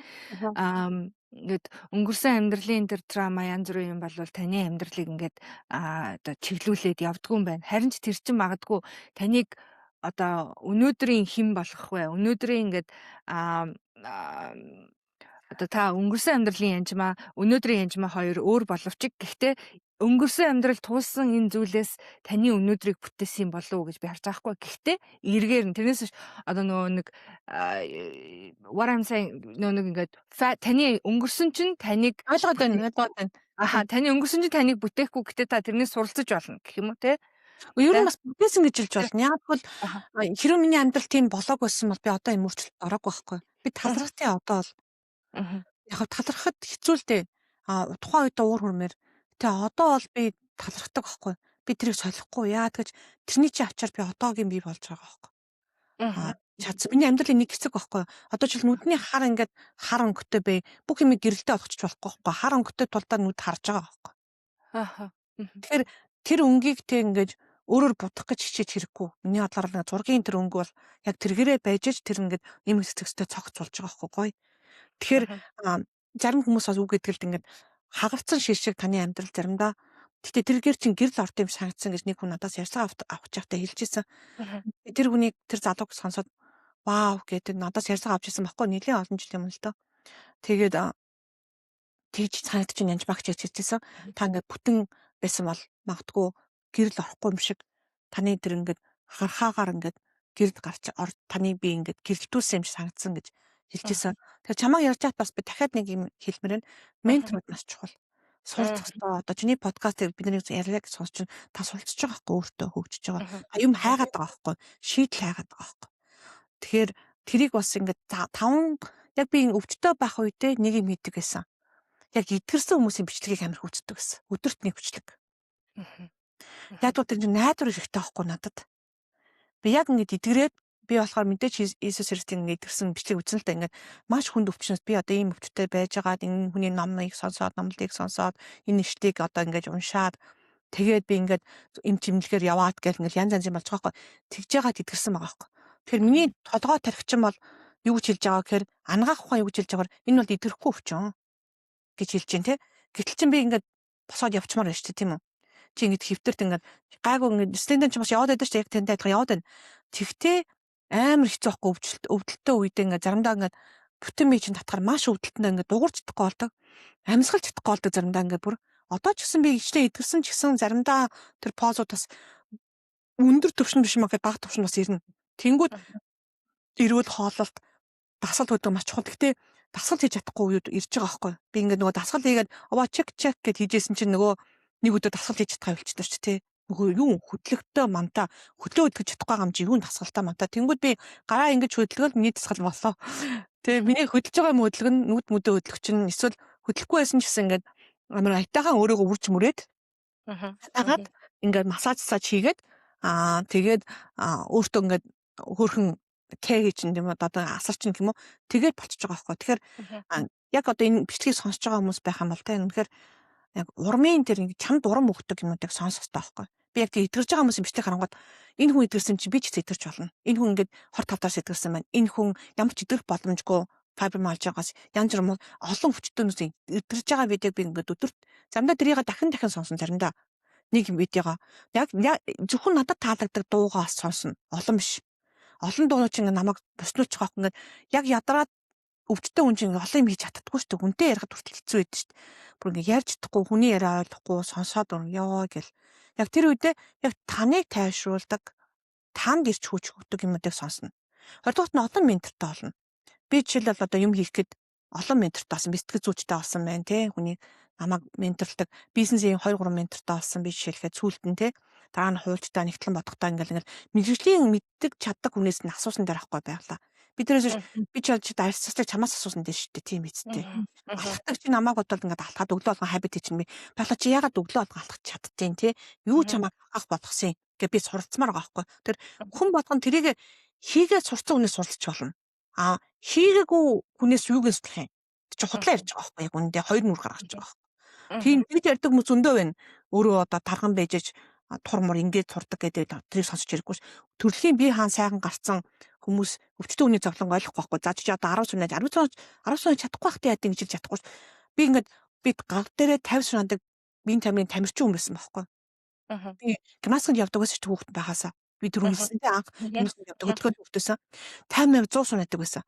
[SPEAKER 1] Ингээд өнгөрсөн амьдралын тэр траума янз бүрийн юм бол таны амьдралыг ингээд одоо чиглүүлээд явдгүй юм байна. Харин ч тэр чин магадгүй таныг одоо өнөөдрийн хэн болох вэ? Өнөөдрийн ингээд одоо та өнгөрсөн амьдралын янжмаа өнөөдрийн янжмаа хоёр өөр боловч гэхдээ өнгөрсөн амьдрал туулсан энэ зүйлээс таны өнөөдрийг бүтээсэн юм болов уу гэж би харж байгаа хгүй. Гэхдээ эргээр нь тэрнээс одоо нөгөө нэг what I'm saying нөгөө нэг ингээд таны өнгөрсөн чинь таныг
[SPEAKER 2] ойлгоод байна.
[SPEAKER 1] Таны өнгөрсөн чинь таныг бүтээхгүй гэхдээ та тэрнээс суралцж болно гэх юм уу те?
[SPEAKER 2] Ер нь бас бүтээсэн гэж хэлж болно. Яг бол хэрэв миний амьдрал тийм болоог байсан бол би одоо энэ мөрчлөлт ороогүй байхгүй. Би талархтыг одоо бол яг талархахад хэцүү л дээ. Тухайн үед уур хөрмөр. Тэгээ одоо бол би талархдаг байхгүй. Би тэрийг солихгүй. Яа тэгэж тэрний чи ачаар би одоогийн би болж байгаа байхгүй. Чадсан. Миний амьдралын нэг хэсэг байхгүй юу? Одоо жишээл нүдний хар ингээд хар өнгөтэй бай. Бүх юм гэрэлтэй болгочих болохгүй байхгүй юу? Хар өнгөтэй тулдаа нүд харж байгаа байхгүй юу?
[SPEAKER 1] Ааха.
[SPEAKER 2] Тэгэхээр тэр өнгийг тэг ингээд өөрөөр будах гэж хичээж хэрэггүй. Миний бодлоор нэг зургийн тэр өнгө бол яг тэргээрээ байж ч тэр ингээд юм хэсэгтэй цогц болж байгаа байхгүй гоё. Тэгэхээр зарим хүмүүс бас үг гэдгэлд ингээд хагавцсан шил шиг таны амьдрал заримдаа гэтээ тэргээр чин гэрэл орд юм санагдсан гэж нэг хүн надаас ярьсан авч явахдаа хэлжсэн. Тэр хүнийг тэр залууг сонсоод вау гэдэг надаас ярьсан авч ирсэн баггүй нэлээд олон жил юм л доо. Тэгээд тэгж санагдаж янж багч хэлчихсэн. Та ингээд бүтэн байсан бол магадгүй гэрэл орохгүй юм шиг таны тэр ингээд хархаагаар ингээд гэрэл гарч таны би ингээд гэрэлтүүлсэн юм шиг санагдсан гэж хэлчихсэн. Тэгэхээр чамайг ярьж байхад бас би дахиад нэг юм хэлмээр байна. Менторуд маш чухал. Суралцах ёстой. Одоо чиний подкастыг бид нарыг яриаг сонсч та суралцж байгаа байхгүй өөртөө хөгжиж байгаа. Юм хайгаад байгаа байхгүй. Шийдэл хайгаад байгаа байхгүй. Тэгэхээр тэрийг бас ингээд 5 яг би өвчтөй байх үедээ нэг юм хийдэг гэсэн. Яг идгэрсэн хүмүүсийн бичлэгийг амар хүчдэг гэсэн. Өдөрт нэг бичлэг. Яг л тэр найдвар хэрэгтэй байхгүй надад. Би яг ингэж идгэрээд би болохоор мэдээж Иесус Христийн идгэрсэн бичлэг үзэн л та ингээд маш хүнд өвчнөөс би одоо ийм өвчтөй байжгаад энэ хүний номыг сонсоод номлыг сонсоод энэ нэштийг одоо ингэж уншаад тэгээд би ингээд эм чимлэгээр яваад гэл ингээд янз янз юм болж байгаа байхгүй. Тэгж яагаад идгэрсэн байгаа байхгүй. Тэгэхээр миний толгой тархичин бол юу гэж хэлж байгаа гэхээр ангаах ухаан юу гэж хэлж байгаагаар энэ бол идгэрхгүй өвчин гэж хэлж дээ тий. Гэтэл чин би ингээд босоод явчмаар байна шүү дээ тийм үү. Чи ингээд хөвтөрт ингээд гайгүй ингээд стендэн ч бас яваад байдаг шүү дээ. Яг тэндээ адилхан яваад байна. Тэгтээ амар хэцүү байхгүй өвдөлттэй үедээ ингээд заримдаа ингээд бүтэн мэй чин татахаар маш өвдөлтөндөө ингээд дуурч чадахгүй болдог. Амьсгалж чадахгүй болдог заримдаа ингээд бүр одоо ч гэсэн би ичнээ идгэрсэн ч гэсэн заримдаа тэр позууд бас өндөр төвшин биш маа гэдэг бага төвшин бас ирнэ. Тэнгүүд эрүүл хооллолт дасгал хөдөө маш чухал. Гэтэ дасгал хийж чадахгүй үед ирж байгаа байхгүй. Би ингээд нөгөө дасгал хийгээд аваа чек гэд хийжсэн чинь нөгөө нэг өдөр дасгал хийж чадхаа болчихлоо ч тий. Нөгөө юу хөдлөгтэй мантаа хөдлөө өдгөж чадахгүй юм чи юу дасгалтай мантаа. Тэнгүүд би гараа ингэж хөдлөгөл миний дасгал боллоо. Тэгээ миний хөдлөж байгаа юм хөдлөг нь нүд мүдэ хөдлөх чинь эсвэл хөдлөхгүй байсан ч гэсэн ингээд амар айтаахан өөрийгөө үрж мөрөөд хагаад ингээд массажсаж хийгээд тэгээд өөртөө ингээд хөөрхөн кэг чинь тийм одоо асар чинь юм уу тэгээд болчихж байгаа байхгүй. Тэгэхээр яг одоо энэ бичлэгийг сонсож байгаа хүмүүс байх юм бол тэ үнэхээр яг урмын тэр ингэ чамд урам өгдөг юмнуудыг сонсох хэрэгтэй байхгүй. Би яг тэр идэрж байгаа хүмүүсийн бичлэг харангуут энэ хүн идэрсэн чинь би ч идэрч болно. Энэ хүн ингээд хор тавтаас идэрсэн байна. Энэ хүн ямар ч идэрх боломжгүй фибромиалж байгаас янз бүр олон хүчтөнөөс идэрж байгаа видеог би ингээд өдөрт заримдаа тэрийг дахин сонсон заримдаа нэг видеого яг зөвхөн надад таалагддаг дуугаас сонсно. Олон биш. Олон дуунууд чинь намайг боснооч байгаа ингээд яг ядраад өвчтөй хүн чинь олон юм хийж чаддаггүй шүү дээ. Хүнтэй ярихад хүртэл хэцүү байдаг шүү дээ. Бүр ингээд ярьж чадахгүй, хүний яриа ойлгохгүй, сонсоод ёо гэл. Яг тэр үедээ яг таныг тайвшруулдаг, танд ирч хүч өгдөг юмудыг сонсно. Хоёрдугаарт нь олон ментортой болно. Би жишээлбэл одоо юм хийх гээд олон ментортой болсон, би сэтгэл зүйчтэй болсон байна тий. Хүний намайг менторлдог, бизнесийн 2 3 ментортой болсон би жишээлхэд сүүлд нь тий. Дараа нь хуульчтай нэгтлэн бодохтой ингээл мэрэгжлийн мэддэг чаддаг хүнээс нь асуусан дээр ахгүй байглаа. Биднээс би ч арьсцыг чамаас асуусан дээ шүү дээ тийм эцтэй. Алхдаг чи намайг бодвол ингээд алхаад өглөө болгон хабит чинь би багла чи ягаад өглөө болгон алхах чаддیں۔ Тий. Юу чамайг алхах болгосон гэж би суралцмаар байгаа байхгүй. Тэр хүн болгон тэрийг хийгээд сурцсан хүнээс суралцж болно. Хийгээгүй хүнээс юуг нь судлах юм. Чи худлаа ярьж байгаа байхгүй яг үндэ хоёр нүр гаргаж байгаа байхгүй. Тийм бид ярьдаг хүмүүс өндөө байна. Өөрөө одоо тарган байжж турмур ингээд турдаг гэдэг тэрийг сонсч ирэхгүй ш. Төрөлхийн бие хаан сайхан гарцсан хүмүүс өвчтөе хүний зовлон ойлгохгүй байхгүй. За чи одоо 10 сунаж 10 сунаж чадахгүй хахтай яа гэж чадахгүй ш. Би ингээд гал дээрээ 50 сунадаг биеийн тамирын тамирчин хүн байсан байхгүй. Би гимнастикт явдаг байсан ч хүүхэд байхасаа. Би түрүү хэлсэнтэй анх гимнастикт явдаг хөдөлгөөний хүүхдээсэн 50 100 сунаадаг байсан.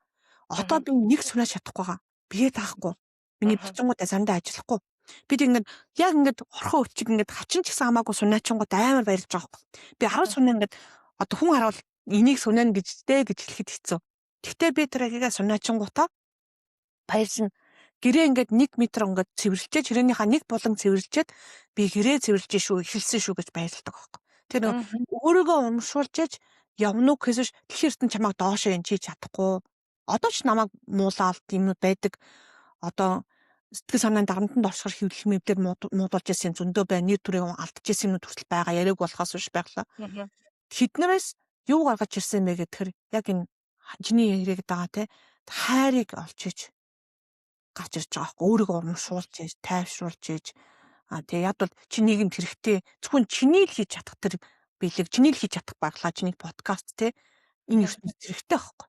[SPEAKER 2] Одоо би нэг сунаж чадахгүй байгаа. Бие таахгүй. Миний бочингуудаа сандаа ажиллахгүй. Бид ингээд яг ингээд орхон өчиг ингээд хачин ч гэсэн хамаагүй сунаачингууд амар баярлж байгаа байхгүй. Би 10 сунаа ингээд одоо хүн харуул энийг сунаана гэжтэй гэж хэлэхэд хэцүү. Гэхдээ би тэрийгээ сунаачингуудаа баярлсан. Гэрээ ингээд 1 метр ингээд цэвэрлжээ хэрээнийхаа нэг булан цэвэрлжээд би гэрээ цэвэрлж шүү эхэлсэн шүү гэж баярлдаг байхгүй. Тэр өөрийгөө урамшуулж явна уу гэхээс дэлхийн ертөнд чамайг доошоо энэ хийж чадахгүй. Одоо ч намайг муулаад юмнууд байдаг. Одоо сэтгэл санааны дарамтанд оршихор хөвлөл мэвдэр муудалж ясан зөндөө бай нэр төрөө алдчихсан юмнууд хүртэл байгаа яриаг болохоос биш байглаа. Тэднээс юу гаргаж ирсэн бэ гэхээр яг энэ чиний яриаг дагаа те хайрыг олж иж гарч ирж байгаа байхгүй өөрийгөө урамшуулж иж тайвшруулж иж тэгээ яд бол чи нийгэмд хэрэгтэй зөвхөн чиний л хийж чадах тэр бэлэг чиний л хийж чадах баглаа чиний подкаст те энэ ертөнцид хэрэгтэй байхгүй.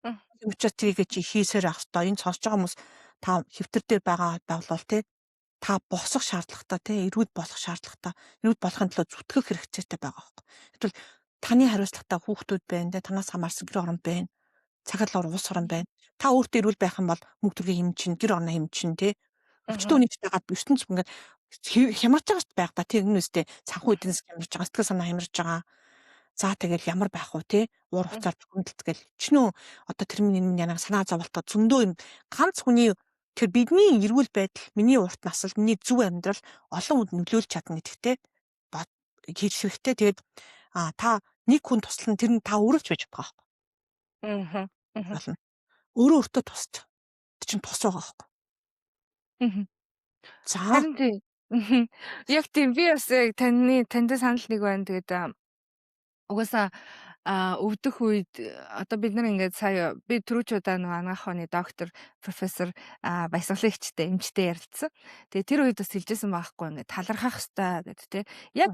[SPEAKER 1] Мгм.
[SPEAKER 2] Тийм учраас тэрийг чи хийсээр авах хэрэгтэй. Энэ сонсож байгаа хүмүүс та хэвтэр дээр байгаа байвал те та босох шаардлагатай те эрүүл болох шаардлагатай эрүүл болохын тулд зүтгэх хэрэгцээтэй байгаа байхгүй. Тэгвэл таны хариуцлагатай хүүхдүүд байна те танаас хамаарсан гэр орон байна. Цагаал ор уус орон байна. Та өөртөө эрүүл байх юм бол мөнгө төргийн хэмжин гэр орны хэмжин те өвчтөн
[SPEAKER 1] Мгм.
[SPEAKER 2] үнийд дагаад ертөнц ингээд хямарч байгаа шүү дээ байх та тийм үстэй санхүү эдийн засаг хямарч байгаа сэтгэл санаа хямарч байгаа. За тэгэл ямар байх вэ те уур хуцаар төхөндөлт тэгэл чинөө одоо тэр миний янаа санаа зовлтоо зөндөө юм ганц хүний тэр бидний эрүүл байдал миний урт насал миний зөв амьдрал олон хүнд нөлөөлж чадна гэдэгтэй хийж хэрэгтэй тэгээд та нэг хүн туслана тэр нь та өөрөө ч байж байгаа
[SPEAKER 1] Мгм. Мгм.
[SPEAKER 2] болно өөрөө өөртөө тусч чинь тус байгаа байхгүй
[SPEAKER 1] Мгм.
[SPEAKER 2] за
[SPEAKER 1] Харин тийм. Мгм. Яг тийм би бас яг тантай санал нэг байна. Тэгээд угаасаа өвдөх үед одоо бид нар ингээд сая би түрүүч удаа нэг анагаах ухааны доктор профессор баясгалагчтай эмчтэй ярилцсан. Тэгээ тэр үед бас хэлжсэн байхгүй ингээд талархах хэрэгтэй гэдэг те. Яг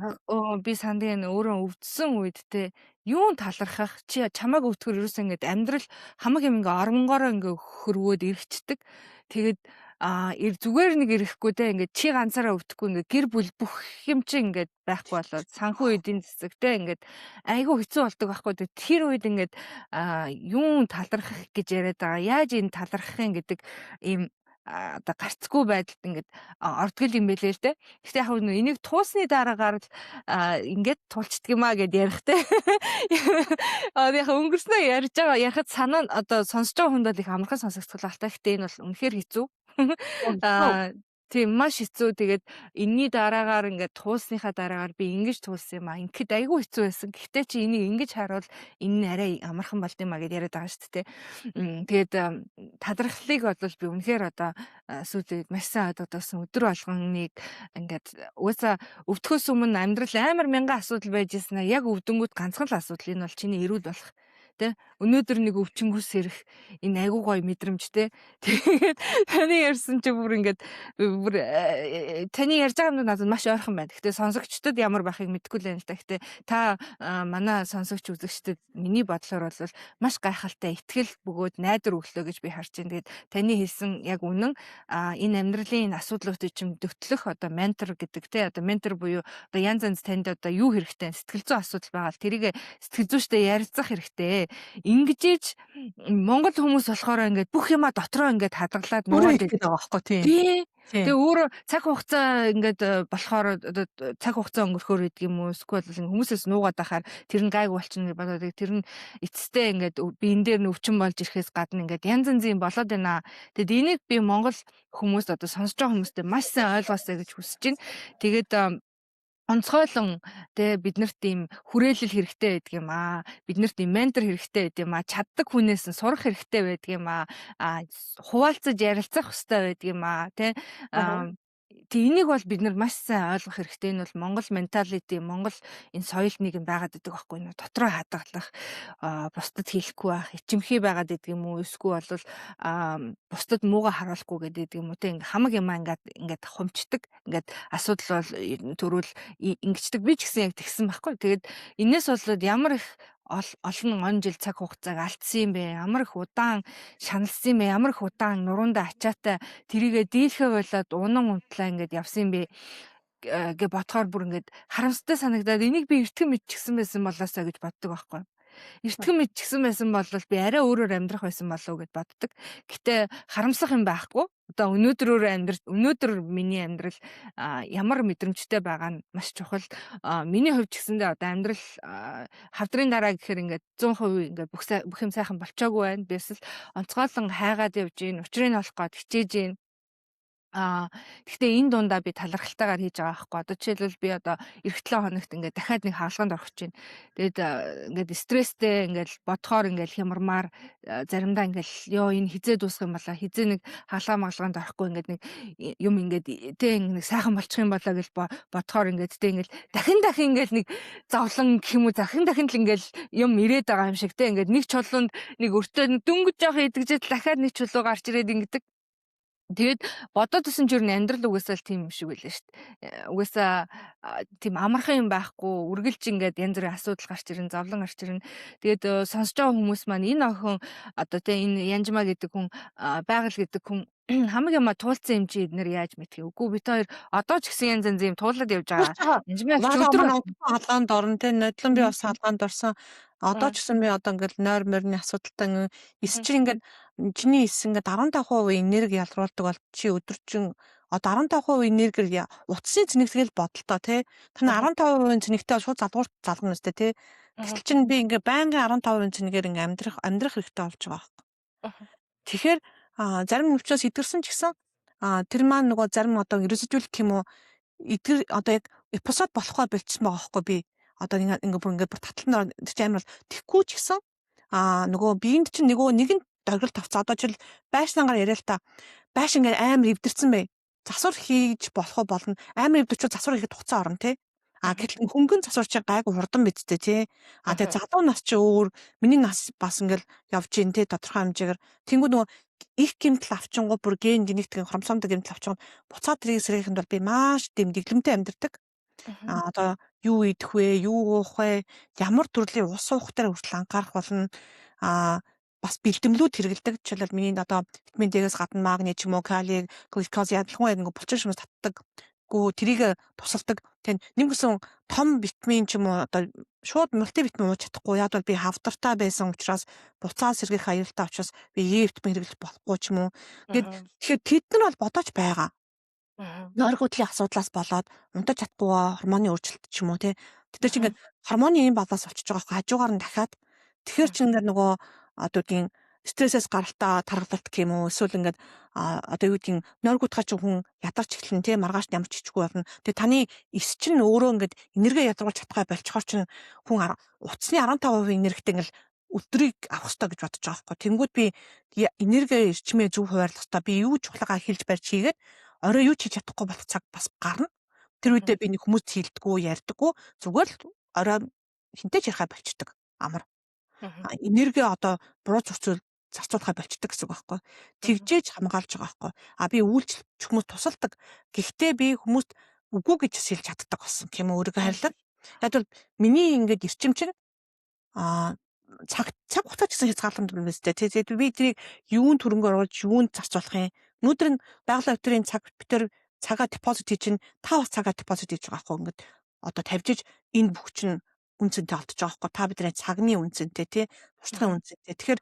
[SPEAKER 1] би сандын өөрөө өвдсөн үед те юун талархах чи чамааг өвдөхөр ерөөсөө ингээд амьдрал хамаг юм ингээ оронгороо ингээ хөрвөөд ирчихдэг. Тэгээд зүгээр нэг ирэхгүй те ингээд чи ганцаараа өвдөхгүй ингээд гэр бүл бүх юм чи ингээд байхгүй болоод санхүү эдийн засаг те ингээд айгүй хэцүү болдог байхгүй. Тэр үед ингээд юун талархах гэж яриад байгаа. Яаж энэ талархахын гэдэг ийм одоо гарцгүй байдалд ингээд ордгол юм бэлээ л дээ. Гэхдээ яг нь энийг туусны дараагаар л ингээд тулчдаг юм а гэд ярих те. Яг өнгөрснөө ярьж байгаа ярихад санаа нь одоо сонсож байгаа хүнд бол их амархан сонсогдох л та. Гэхдээ энэ бол үнэхээр хэцүү. Аа тийм маш хэцүү. Тэгээд энэний дараагаар ингээд туусныхаа дараагаар би ингэж туулсан юм а. Ингээд айгүй хэцүү байсан. Гэхдээ чи энийг ингэж харуул энэ нь арай амархан болд юм а гэд яриад байгаа шүү дээ. Тэгээд талархлыг бол би үнэхээр одоо сүүлийн маш сайн ойлгодсон өдөр болгоныг ингээд угаасаа өвдөхөөс өмнө амьдрал амар мянган асуудал байж ирсэн аа. Яг өвдөнгүүд ганцхан л асуудал энэ бол чиний эрүүл болох. Тэ өнөөдөр нэг өвчнгөс ирэх энэ айгуу гоё мэдрэмж тэ. Тэгээд таны ярьсан чи бүр ингээд таны ярьж байгаа юм надад маш ойрхон байна. Гэхдээ сонсогчдод ямар байхыг мэдэхгүй л байна л да. Гэхдээ та манай сонсогч үзэгчдэд миний бодлоор бол маш гайхалтай ихтгэл бөгөөд найдвар өглөө гэж би харж байна. Тэгээд таны хэлсэн яг үнэн энэ амьдралын энэ асуудлуудыг чим дөтлөх одоо ментор гэдэг те одоо ментор буюу одоо янз янз танд одоо юу хэрэгтэй сэтгэл зүйн асуудал байгаа л тэрийг сэтгэл зүйчтэй ярилцах хэрэгтэй. Ингэж Монгол хүмүүс болохоор ингээд бүх юма дотроо ингээд хадгалаад
[SPEAKER 2] өөрөө
[SPEAKER 1] нуугаад
[SPEAKER 2] хэлээд байгаа байхгүй тийм
[SPEAKER 1] тий.
[SPEAKER 2] тийм
[SPEAKER 1] Тэгээ өөрөө цаг хугацаа ингээд болохоор одоо цаг хугацаа өнгөрөхөөр гэдэг юм уу эсвэл хүмүүсээс нуугаад байхаар тэр нь гайг болчихно гэж бодоод тэр нь эцэстээ ингээд би энэ дээр нь өвчин болж ирэхээс гадна ингээд янз янзын болоод байна. Тэгэд энийг би Монгол хүмүүс одоо сонсож байгаа хүмүүстээ маш сайн ойлгоосэй гэж хүсэж байна. Тэгээд онцгойлон биднэрт ийм хүрээлэл хэрэгтэй байдаг юм аа. Биднэрт ийм ментор хэрэгтэй байдаг юм аа. Чаддаг хүнээс нь сурах хэрэгтэй байдаг юм аа. Хуваалцаж ярилцах хэрэгтэй байдаг юм аа. Энийг бол бид нар маш сайн ойлгох хэрэгтэй. Энэ бол Монгол менталити, Монгол энэ соёл нийгэм байгаад байдаг байхгүй юу? Дотроо хадгалах, бусдад хэлэхгүй байх, ичимхий байгаад байдаг юм уу? Эсвэл бол бусдад мууга харуулахгүй гэдэг юм уу? Ингээ хамаг юм ингээд хумчдаг. Ингээд асуудал бол төрүүл ингэждэг. Би ч гэсэн яг тэгсэн байхгүй. Тэгээд энээс болоод ямар их олон он жил цаг хугацааг алдсан юм бэ? Ямар их удаан шаналсан юм бэ? Ямар их удаан нуруундаа ачаатай тэрийгэ дийлхэ болоод унан унтлаа ингээд явсан юм бэ? Гэ бодохоор бүр ингээд харамсалтай санагдаад энийг би эртхэн мэдчихсэн байсан болоосаа гэж боддог байхгүй. Эртхэн мэдчихсэн байсан бол би арай өөрөөр амьдрах байсан болов уу гэд боддог. Гэтэ харамсах юм байхгүй. Одоо өнөөдөр миний амьдрал ямар мэдрэмжтэй байгаа нь маш чухал. Миний хувьд ч гэсэндээ одоо амьдрал хавдрын дараа гэхээр ингээд 100% ингээд бүх юм сайхан болчоогүй байна. Бис л онцгойлон хайгаад явж гин, учрыг олох гээд хичээж гин. Гэхдээ энэ дундаа би талархалтайгаар хийж байгаа байхгүй. Одоо жишээлбэл би одоо эх 7 хоногт ингээд дахиад нэг хаалганд орох гэж байна. Тэгээд ингээд стресстэй ингээд бодохоор ингээд хямармаар заримдаа ингээд ёо энэ хизээ дуусах юм болоо хизээ нэг хаалгаа магалгаанд орохгүй ингээд нэг юм ингээд тэ нэг сайхан болчих юм болоо гэж бодохоор ингээд тэ ингээд дахин ингээд нэг зовлон гэх юм уу дахин л ингээд юм ирээд байгаа юм шиг тэ ингээд нэг чулуунд нэг өртөө дөнгөж жоох идэгжээд дахиад нэг чулуу гарч ирээд ингээд тэгээд бодоод исэн ч юу н амьдрал угаасаа л тийм юм шиг байлаа шүү дээ. Угаасаа тийм амархан юм байхгүй. Үргэлж ингээд янз бүрийн асуудал гарч ирнэ, зовлон гарч ирнэ. Тэгээд сонсож байгаа хүмүүс маань энэ охин одоо тийм энэ Янжмаа гэдэг хүн байгаль гэдэг хүн хамаг яма туулсан юм чи эднэр яаж мэдхий. Үгүй бид хоёр одоо ч гэсэн янз янзын юм туулаад явж
[SPEAKER 2] Туулж
[SPEAKER 1] байгаа.
[SPEAKER 2] байгаа.
[SPEAKER 1] Янжмаа ч
[SPEAKER 2] Манай
[SPEAKER 1] өдөр
[SPEAKER 2] манай хаалгаанд орно те нодлон би
[SPEAKER 1] болгон.
[SPEAKER 2] бас хаалгаанд орсон. Одоо ч гэсэн би одоо ингээл нойр морины асуудалтай эс чинь ингээд чиний эс ингээд 15% энерги ялруулдаг бол чи өдөржин одоо 15% энергиэр утасны цэнэгтгэл бодолтой те. Таны 15% цэнэгтэй шууд залгуурт залгана үстэй те. Гэтэл чинь би ингээд байнгын 15% цэнэгээр ингээд амьдрах хэрэгтэй болж байгаа байхгүй. Тэгэхээр зарим өвчнөөс идэрсэн ч гэсэн тэр маань нөгөө зарим одоо ерөөсөжүүлэх юм уу эдгэр одоо яг эпизод болохгүй болчихсон байгаа байхгүй би одоо ингээд бүр татлан тэр чинь амар бол тэггүй ч гэсэн нөгөө биеинд чинь нэгэн догрол тавцаа одоо жишээл байшингаар яриа л та байшин ингээд амар эвдэрсэн бай засвар хийж болох болно амар эвдэрч засвар хийхэд хугацаа орно тий гэтэл хөнгөн засвар чинь гайгүй хурдан бидтэй тий тэгээ залуу нас чи өөр миний нас бас ингээд явж гин тий тодорхой хэмжээгээр тэнгүү нөгөө их гэмтэл авчингууд бүр ген генетикийн хромосомтой гэмтэл авчингууд буцаад тэрийг сэргээхэд бол би маш дэм дэглэмтэй амьдардаг. Одоо юу идэх вэ, юу уух вэ, ямар төрлийн ус уух дээр хүртэл анхаарах болно. Бас бэлтгэлүүд хэрэгэлдэг. Жишээлбэл миний одоо витамин D-гээс гадна магний ч юм уу, кали, глюкоз ядлахын яг булчин шимээс татдаг. Тэрийг тусалдаг. Тэгээд нэгсэн том витамин ч юм уу одоо шууд мультивитамин ууж чадахгүй. Яг бол би хавдартай байсан учраас буцаа сэргийх аюултай учраас би Е витамин хэрэглэж болохгүй ч юм уу. Тэгэхээр тэд нар бол бодож байгаа. Нойр гутлын асуудлаас болоод унтаж чадахгүй гормоны өөрчлөлт ч юм уу тий. Тэд нар чинь ингээд гормоны юм баланс болчихж байгаа байхгүй хажуугаар нь дахиад тэгэхээр чи ингээд нөгөө одоо үгийн стрессээс гаралтаа тархалт гэх юм уу эсвэл ингээд одоо юу гэдгийг нойр гутгаа чи хүн ядарч эхлэн тий маргааш ямар ч чичгүй болно. Тэгээ таны эс чинь өөрөө ингээд энерги ядруулж чадхаа болчихоор чинь хүн утасны 15% энергитэй ингээд өдрийг авах хэрэгтэй гэж бодож байгаа байхгүй. Тэнгүүд би энерги эрчмээ зөв хуваарлах хэрэгтэй. Би юу чухлагаа хэлж барьж хийгээд орой юу ч хийж чадахгүй болох цаг бас гарна. Тэр үедээ би нэг хүмүүст хилдэггүй, ярьдаггүй. Зүгээр л орой хинтээ ч ярихаа болчдөг. Амар. Энерги одоо буруу зарцуулахаа болчдөг гэсэн үг байхгүй. Тэгжээж хамгаалж байгаа байхгүй. Би үйлчлэгч хүмүүс тусалдаг. Гэхдээ би хүмүүст үгүй гэж хэлж чаддаг болсон юм өөрийгөө харьлаа. Яг бол миний ингээд эрчим чинь цаг хугацаа ч гэсэн хязгаарламж байна үстэй. Тэгээд би тэрийг юунд хөрөнгө оруулж юунд зарцуулах юм. Өнөөдөр нь байгалийн өдрийн битэр цагаа депозит чинь та бас цагаа депозит хийж байгаа байхгүй ингээд одоо тавьжиж энэ бүх чинь үнцэнтэй олдож байгаа байхгүй та бидний цагны үнцэнтэй тий туршлагын үнцэнтэй. Тэгэхээр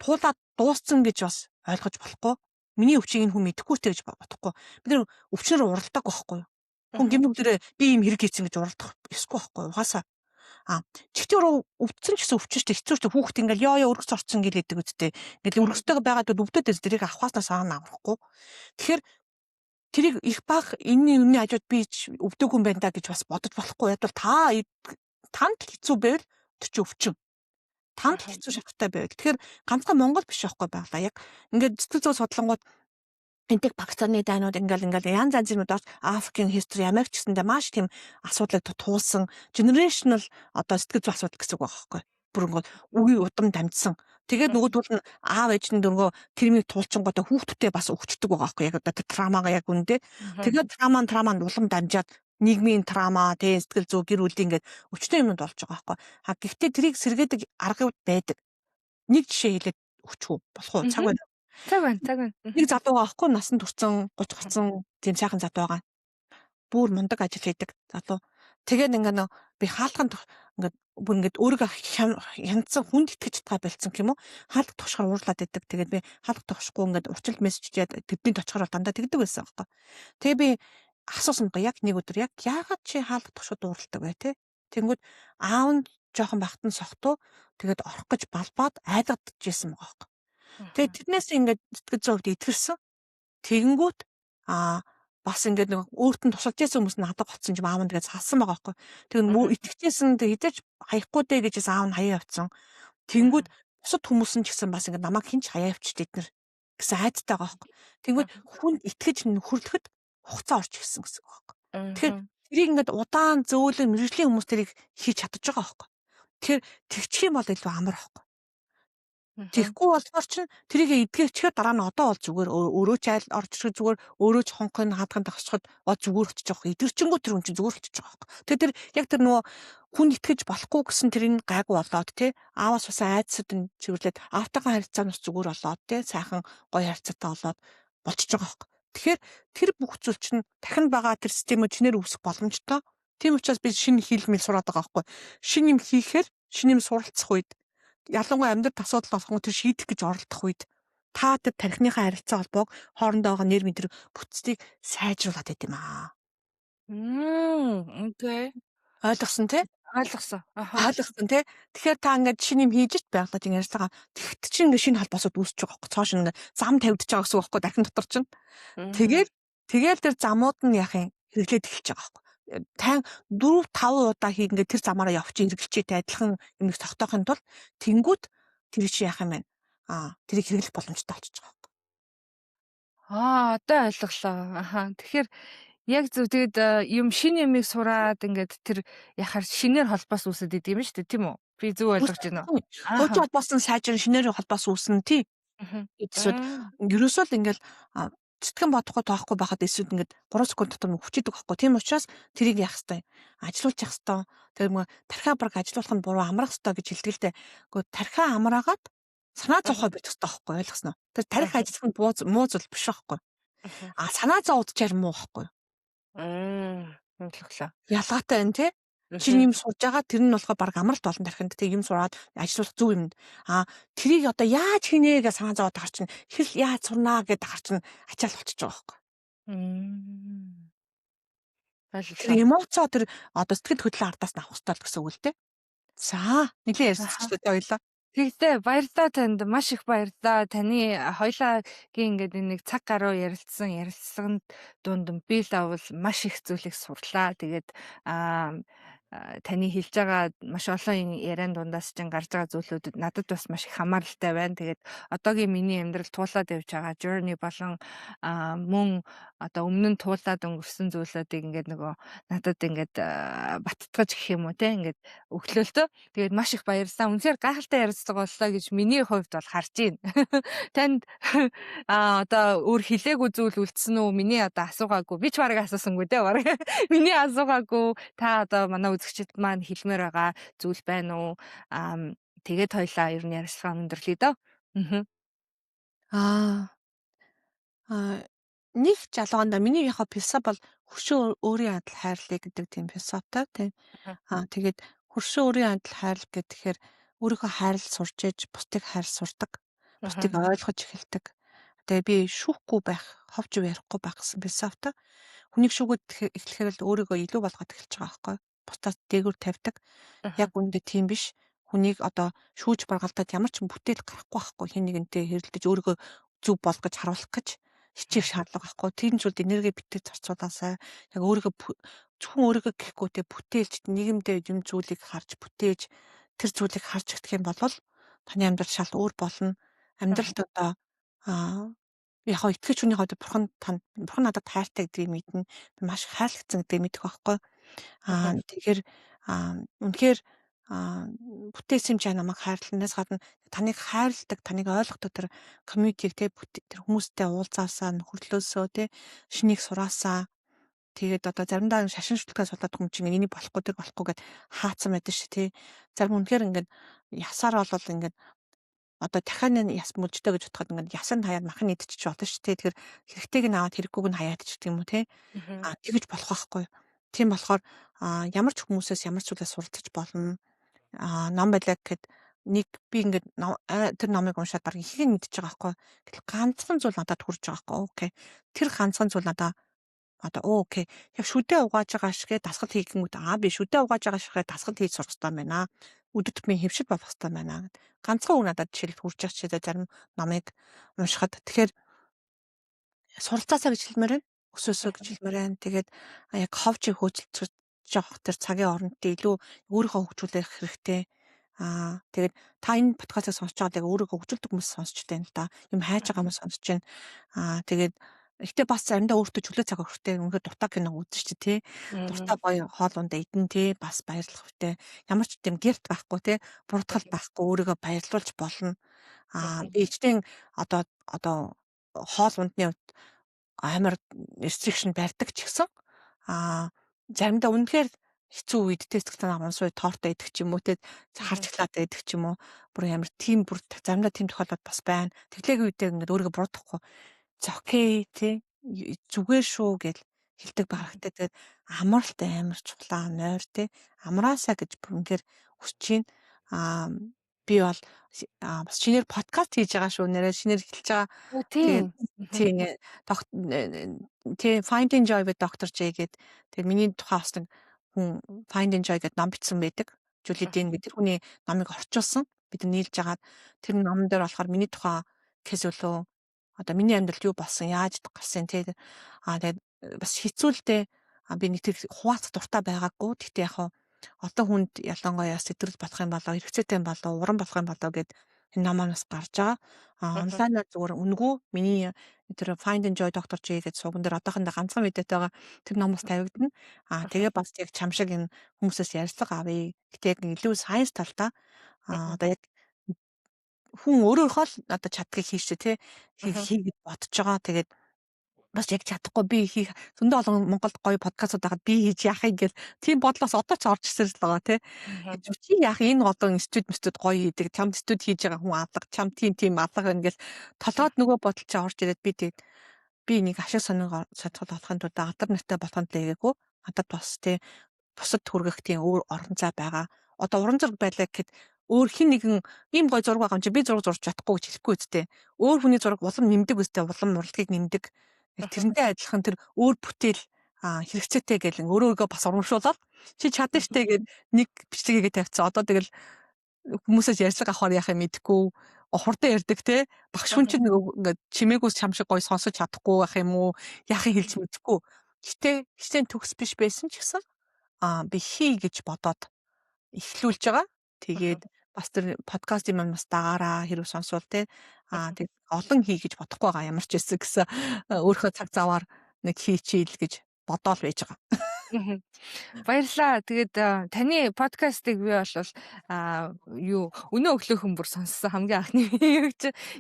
[SPEAKER 2] туулаад дууссан гэж бас ойлгож болохгүй. Миний өвчийг энэ хүн мэдэхгүй ч гэж бодохгүй. Бид нэр өвчнөр уралдаг байхгүй юу? Хүн гэмнүгдэрээ би ийм хэрэг хийсэн гэж уралдах ёсгүй байхгүй юу? Угаасаа чихтээр өвдсөн ч гэсэн өвчнөштэй хэцүүштэй хүүхд ингээл ёо өргөц орцсон гэлээдэг үсттэй. Ингээл өргөцтэйг байгаад өвдөдөөс тэрийг авахаснаас аврахгүй. Тэгэхээр тэрийг их баг энэний өмнө хажууд би өвдөөгүй юм байна да гэж бас бодож болохгүй. Яг бол танд хэцүү байвал тэр чи өвчин. Танд хэцүү шаттай байвал. Тэгэхээр ганцхан Монгол биш байхгүй байглаа. Яг ингээд сэтгэл зүй судлангууд энтэг Пакистаны дайнууд ингээл янз янзын орж Африкийн history Америк ч гэсэндээ маш тийм асуудлыг туулсан generational одоо сэтгэл зүй асуудал гэсэн үг байхгүй. Бүр ингээд үгүй удам дамжсан. Тэгээд нөгөөдөл нь аав ээж нь дөргөө тэрмийг туулчингуудаа хүүхдүүдэд бас өгчдөг байгаа байхгүй. Яг одоо тэр травмагаа яг үндэ. Тэгээд травманд улам дамжаад нийгмийн трама, сэтгэл зүй гэр бүлийн ингээд өчтөн юмд болж байгаа байхгүй. Гэхдээ тэрийг сэргээдэг аргууд байдаг. Нэг жишээ хэлээд өгчихв болох уу? Цаг байна.
[SPEAKER 1] Цаг байна.
[SPEAKER 2] Нэг залуу аахгүй насанд хүрсэн 30 гарсан тийм сайхан залуу байгаа. Бүр мундаг ажил хийдэг залуу. Тэгээд ингээд би хаалтганд ингээд өөрийгөө хянцсан хүнд итгэж чадгаа болцсон юм уу? Хаалт тушгаар уурлаад байдаг. Тэгээд би хаалт тушхгүй ингээд урчил мессежээд тэдний точгоор тандаа тэгдэг байсан аахгүй. Тэгээ би асуусан яг нэг өдөр яагаад чи хаалт тушууд уурладаг вэ те? Тэнгүүд аав нь жоохон бахтан сохтуу тэгээд орох гэж балбаад айдагдчихсэн байгаа аахгүй. Тэгээд тэрнээс ингээд сэтгэл зүйд итгэрсэн. Тэгэнгүүт бас ингээд нэг өөрт нь тусалж байсан хүмүүс надад гоцсон юм аав нь тэгээд салсан байгаа байхгүй. Тэгээд мөө
[SPEAKER 1] Мгм.
[SPEAKER 2] итгэжсэн хэдэж хаяхгүй дээ гэжээс аав нь хаяа явцсан. Тэнгүүд
[SPEAKER 1] Мгм.
[SPEAKER 2] бусад хүмүүс нь ч гэсэн бас ингээд намайг хинч хаяа явчих эднэр гэсэн айдтай байгаа байхгүй. Тэнгүүд
[SPEAKER 1] Мгм.
[SPEAKER 2] хүнд итгэж нөхөрлөхөд хугацаа орж ирсэн гэсэн үг байхгүй. Тэгэхээр
[SPEAKER 1] Мгм.
[SPEAKER 2] тэрийг ингээд удаан зөөлөн мэрэгжлийн хүмүүс тэрийг хийж чадчих байгаа байхгүй. Тэгэхээр тэгчих юм бол илүү амар байхгүй.
[SPEAKER 1] Мгм.
[SPEAKER 2] Тэгхгүй болохоор чинь тэрийгэ эдгээчихээр дараа нь одоо бол зүгээр өөрөө ч айл орж ирэх зүгээр өөрөө ч хонхын хадганд тагсчод зүгээр очиж байгаа. Эдгэрчэнгүү тэр хүн чинь зүгээр очиж байгаа байхгүй. Тэгээ тэр яг тэр нөгөө хүн итгэж болохгүй гэсэн тэрийг гайгүй болоод тий ааваас бас айдсад нь чиглээд аавтайгаа харилцаа нь зүгээр болоод тий сайхан гоё харилцаатай болоод болчихж байгаа байхгүй. Тэгэхээр тэр бүх зүйл чинь дахин байгаа тэр системүүд чинээр үүсэх боломжтой. Тийм учраас би шинэ хэл мэл сураад байгаа байхгүй. Шинэ юм хийхээр шинэ юм суралцах үед ялангуяа амьдрал асуудал болгон тэр шийдэх гэж оролдох үед та тэр тархиныхаа харилцаа холбоог хоорондоо байгаа нэр мэдрэг бүтцийг сайжруулад байт юм аа.
[SPEAKER 1] Окей.
[SPEAKER 2] Ойлгосон тий?
[SPEAKER 1] Ойлгосон. Аха.
[SPEAKER 2] Ойлгосон тий? Тэгэхээр та ингээд шинэ юм хийж ич байглаад ингэ ярьцгаа. Тэгт чинь ингээд шинэ холбоосод үүсэж байгаа байхгүй. Цааш ингээд зам тавьдаж байгаа гэсэн үг байхгүй дахин дотор чинь.
[SPEAKER 1] Мгм.
[SPEAKER 2] Тэгэл тэр замууд нь яах юм хэрэглээд эхэлж байгаа байхгүй. Тань 4 5 удаа ингээд тэр замаараа явчих хэрэглэчтэй адилхан юм их тогтоохын тулд тэнгүүт тэр чи яах юм бэ? Тэрийг хэрэглэх боломжтой болчихж байгаа байхгүй.
[SPEAKER 1] Одоо ойлголоо. Аха. Тэгэхээр яг зөв тэгэд юм шинэ юмыг сураад ингээд тэр яхаар шинээр холбоос үүсэт идэв юм шүү дээ, тийм үү? Би зөв ойлгож байна уу?
[SPEAKER 2] Хуучин
[SPEAKER 1] Ааха.
[SPEAKER 2] холбоосон сайжир шинээр холбоос үүснэ тий.
[SPEAKER 1] Мгм.
[SPEAKER 2] Эдсүүд ерөөсөө л ингээл сэтгэн бодохгүй тоохгүй байхад эсвүүд ингээд 3 секунд дотор хүчидэг байхгүй. Тийм учраас тэрийг яах хэвээр ажилуулчих хэвээр. Тэр мө тархиа бараг ажилуулах нь буруу амрах хэвээр гэж хэлдэг л дээ. Гэхдээ тархиа амраагаад санаа зовхой
[SPEAKER 1] Мгм.
[SPEAKER 2] байх хэвээр байхгүй ойлгосноо. Тэр тарих
[SPEAKER 1] Мгм.
[SPEAKER 2] ажиллах нь муу зүйл биш байхгүй.
[SPEAKER 1] Мгм.
[SPEAKER 2] Санаа зовдчаар муу байхгүй.
[SPEAKER 1] Ойлголоо.
[SPEAKER 2] Ялгаатай байна тий. Чиний
[SPEAKER 1] Мгм.
[SPEAKER 2] юм сурж байгаа тэр нь болохоор баг амралт болно тархинд тий юм сураад ажиллах зөв юмд. Тэрийг одоо яаж хийнэ гэж санаа зовоод ахар чинь хэл яаж сурнаа гэдэг ахар чинь ачаал болчихж байгаа байхгүй.
[SPEAKER 1] М.
[SPEAKER 2] Тэр
[SPEAKER 1] Ойлголоо.
[SPEAKER 2] эмоцоо тэр одоо сэтгэл хөдлөлийн ардаас нь авах хэрэгтэй гэсэн үг л дээ. За нэлээд
[SPEAKER 1] Аха.
[SPEAKER 2] ярьцгачлаа тий хоёлаа.
[SPEAKER 1] Тэгтээ баярлалаа танд. Маш их баярлалаа. Таны хоёулаагийн ингээд нэг цаг гаруй ярилцлаганд дунд би л авал маш их зүйлийг сурлаа. Тэгээд аа таны хэлж байгаа маш олон яриан дундаас чинь гарч байгаа зүйлүүд надад бас маш их хамааралтай байна. Тэгээд одоогийн миний амьдрал туулаад явж байгаа journey болон мөн одоо өмнө нь туулаад өнгөрсөн зүйлүүдийг ингээд нөгөө надад ингээд баттгаж гэх юм уу те ингээд өглөөлтөө тэгээд маш их баярлалаа. Үнэхээр гайхалтай ярилцлага боллоо гэж миний хувьд бол харж байна. Танд одоо өөр хэлээгүй зүйл үлдсэн үү? Миний одоо асуугаагүй. Би ч барыг асуусангүй дээ барыг. Миний асуугаагүй. Та одоо манай үзэгчд маань хэлмээр байгаа зүйл байна уу? Тэгээд хоёлаа ер нь ярилцлага өндөрлөе дөө. Аа.
[SPEAKER 2] Аа нэг жалгаанда миний яг философи бол хөршөө өөрийн адил хайрлая гэдэг тийм философитой тийм. Тэгээд хөршөө өөрийн адил хайрлах гэхээр өөрийнхөө хайрлал сурч ээж бусдыг хайр сурдаг. Бусдыг
[SPEAKER 1] Аа.
[SPEAKER 2] ойлгож эхэлдэг. Тэгээ би шүүхгүй байх, ховж ярихгүй байх гэсэн философитой. Хүнийг шүүгээд эхлэхээр л өөрийгөө илүү болгоод эхэлж байгаа байхгүй. Бусдаас дээгүүр тавьдаг. Яг
[SPEAKER 1] Аа.
[SPEAKER 2] үүндээ тийм биш. Хүнийг одоо шүүж баргалдаад ямар ч бүтээл гарахгүй байхгүй хэн нэгэнтэй хэрэлдэж өөрийгөө зүв болгож харуулах гэж хичээх шаардлага байхгүй. Тийм зүйлд энерги битгий зарцуулаасай. Яг өөрийгөө зөвхөн өөрийгөө гэхгүй те бүтээлч нийгэмдээ юм зүйлийг харж бүтээж тэр зүйлийг харж идэх юм бол таны амьдрал шал өөр болно. Амьдралд одоо аа яг хоо итгэж хүний хувьд бурхан надад хайртай гэдгийг мэднэ. Би маш хайрлагдсан гэдгийг мэдэх байхгүй. Тэгэхээр үнэхээр аа бүтээсэн юм чи намайг хайрланаас гадна таныг хайрладаг, таныг ойлгодог тэр комьюнитиг те тэр хүмүүстэй уулзаасаа нөхөрлөөсөө те шинийг сураасаа тэгээд одоо заримдаа шашин шүлтгээс болоод хүн чинь энийг болохгүй тэр болохгүй гэд хаацсан байдаг ш тий. Зарим үнэхээр ингээд ясаар болол ингээд одоо дахиад нэг яс мөлжтэй гэж бодоход ингээд ясанд хаяад махын идчих болно ш тий. Тэгэхээр хэрэгтэйг нь аваад хэрэггүйг нь хаяад ч гэх юм уу тий.
[SPEAKER 1] Аа.
[SPEAKER 2] Тэгэж болох байхгүй. Тийм болохоор ямар ч хүмүүсээс ямар ч зүйлээс суралцаж болно. Ном байлаа гэхэд нэг би ингээд тэр номыг уншаад баг ихийг мэдчихэж байгаа байхгүй. Гэтэл ганцхан зүйл надад хүрж байгаа байхгүй. Окей. Тэр ганцхан зүйл надаа одоо окей. Яг шүдэ угааж байгаа шигээ дасгал хийгэнгүүт би шүдэ угааж байгаа шигээ дасгал хийж сурах хэрэгтэй байна. Өдөрт би хөвшил болох хэрэгтэй байна гэд. Ганцхан үг надад жишээл хүрч байгаа ч зарим номыг уншихад тэгэхээр суралцаасаа гэж хэлмээр байна. өсөөсөө гэж хэлмээр байна. Тэгээд яг ховжийг хөөцөлдөж жоох тэр цагийн оронд илүү өөрийгөө хөгжүүлэх хэрэгтэй. Тэгээд та энэ подкастыг сонсож байгаад яг өөрийгөө хөгжүүлдэг хүмүүс сонсч байна л да. Юм хайж байгаа хүмүүс сонсч байна. Тэгээд гэхдээ бас заримдаа өөртөө чөлөө цаг өгөхтэй үнэхээр дуртай кино үзэн ч тий. Дуртай гоё хоол ундаа идэн тий бас баярлах хэрэгтэй. Ямар ч тийм гэрт байхгүй тий. Бурдгал байхгүй өөрийгөө баярлуулж болно. Би ичдэн одоо хоол ундны амар restriction барьдаг ч гэсэн заримдаа үнэхээр хэцүү үед те сэтгэл санаа унсуу тортой идэх ч юм уу те харчглаад идэх ч юм уу бүр амар тийм бүр заримдаа тийм тохиолдол бас байна. Тэглээгийн үедээ ингээд өөрийгөө буруудахгүй окей те зүгээр шүү гэж хэлдэг багтаа тэгээд амралт амар чухлаа нойр те амраасаа гэж бүр үнэхээр хүсэж байна. Би бол бас шинээр подкаст хийж байгаа шүү нэрээ шинээр эхэлж байгаа. Тэгээд
[SPEAKER 1] Тийм.
[SPEAKER 2] тийм тий Finding Joy with Dr. J гэдэг тэгээд миний тухай бас нэг хүн Finding Joy гэдэг ном бичсэн байдаг. Julie Dean гэдэг тэр хүний номыг орчуулсан. Бид нийлж агаад тэр номон дээр болохоор миний тухай хэсүүлөө одоо миний амьдралд юу болсон яаж гарсан тий тэгээд бас хэцүүлтэй би нэг тэр хуваалцах дуртай байгаагүй. Гэхдээ яг олон хүнд ялангуяа сэтрэл болох юм болоо хэрэгцээтэй юм болоо уран болох юм болоо гэд энэ номоос гарч байгаа. Онлайнаар зүгээр үнэгүй миний тэр Find and Joy Dr. J гэдэг сувган дээр одоохондоо ганцхан видеот байгаа. Тэр номоос тавигдана. Тэгээ бас яг чам шиг энэ хүмүүсээс ярьцлага авъя. Гэтэ яг илүү сайенс талдаа одоо яг хүн өөрөөхөө л одоо чаддгийг хийшээ тий хийгээд бодож байгаа. Тэгээд бас яг чадахгүй би хийх зөндөө олон Монголд гоё подкастууд байгаад би хийж яахыг гэл тийм бодлоос одоо ч орж ирсэн л байгаа тий. Чи яах энэ олон студ гоё хийдэг чам студ хийж байгаа хүн алга чам тийм алга байна гэл толгойд нөгөө бодол чи орж ирээд би нэг ашиг сониг садхад болохын тулд алдар нартай болохын тулд надад бас тий бусад хүргэх тийм өөр орон зай байгаа. Одоо уран зураг байлаа гэхэд өөр хин нэгэн ийм гоё зураг байгаа юм чи би зураг зурж чадахгүй гэж хэлэхгүй үстэй. Өөр хүний зураг улам нэмдэг үстэй улам урлагийг нэмдэг. Яг тэрнтэй адилхан тэр өөр бүтээл хэрэгцээтэй гэл өөрөөгөө бас урамшуулаад чи чадна штэ гэд нэг бичлэгээ тавьчихсан. Одоо тэгэл хүмүүсээс ярьцлага авахар яхаа мэдгүй хурдан ярьдаг те багш хүн чинь нөгөө ингээд чимээгүүс чам шиг гоё сонсож чадахгүй байх юм уу яхаа хэлж мэдэхгүй. Гэтэ хичээн төгс биш байсан ч гэсэн би хий гэж бодоод эхлүүлж байгаа. Тэгээд бас тэр подкастын маань бас дагаараа хэрэг сонсвол те тэгээд олон хий гэж бодохгүй байгаа ямар ч байсан гэсэн өөрийнхөө цаг заваар нэг хийчихэл гэж бодоол байж байгаа.
[SPEAKER 1] Баярлалаа. Тэгээд таны подкастыг би бол өнөө өглөөхөн бүр сонссон хамгийн анхны юу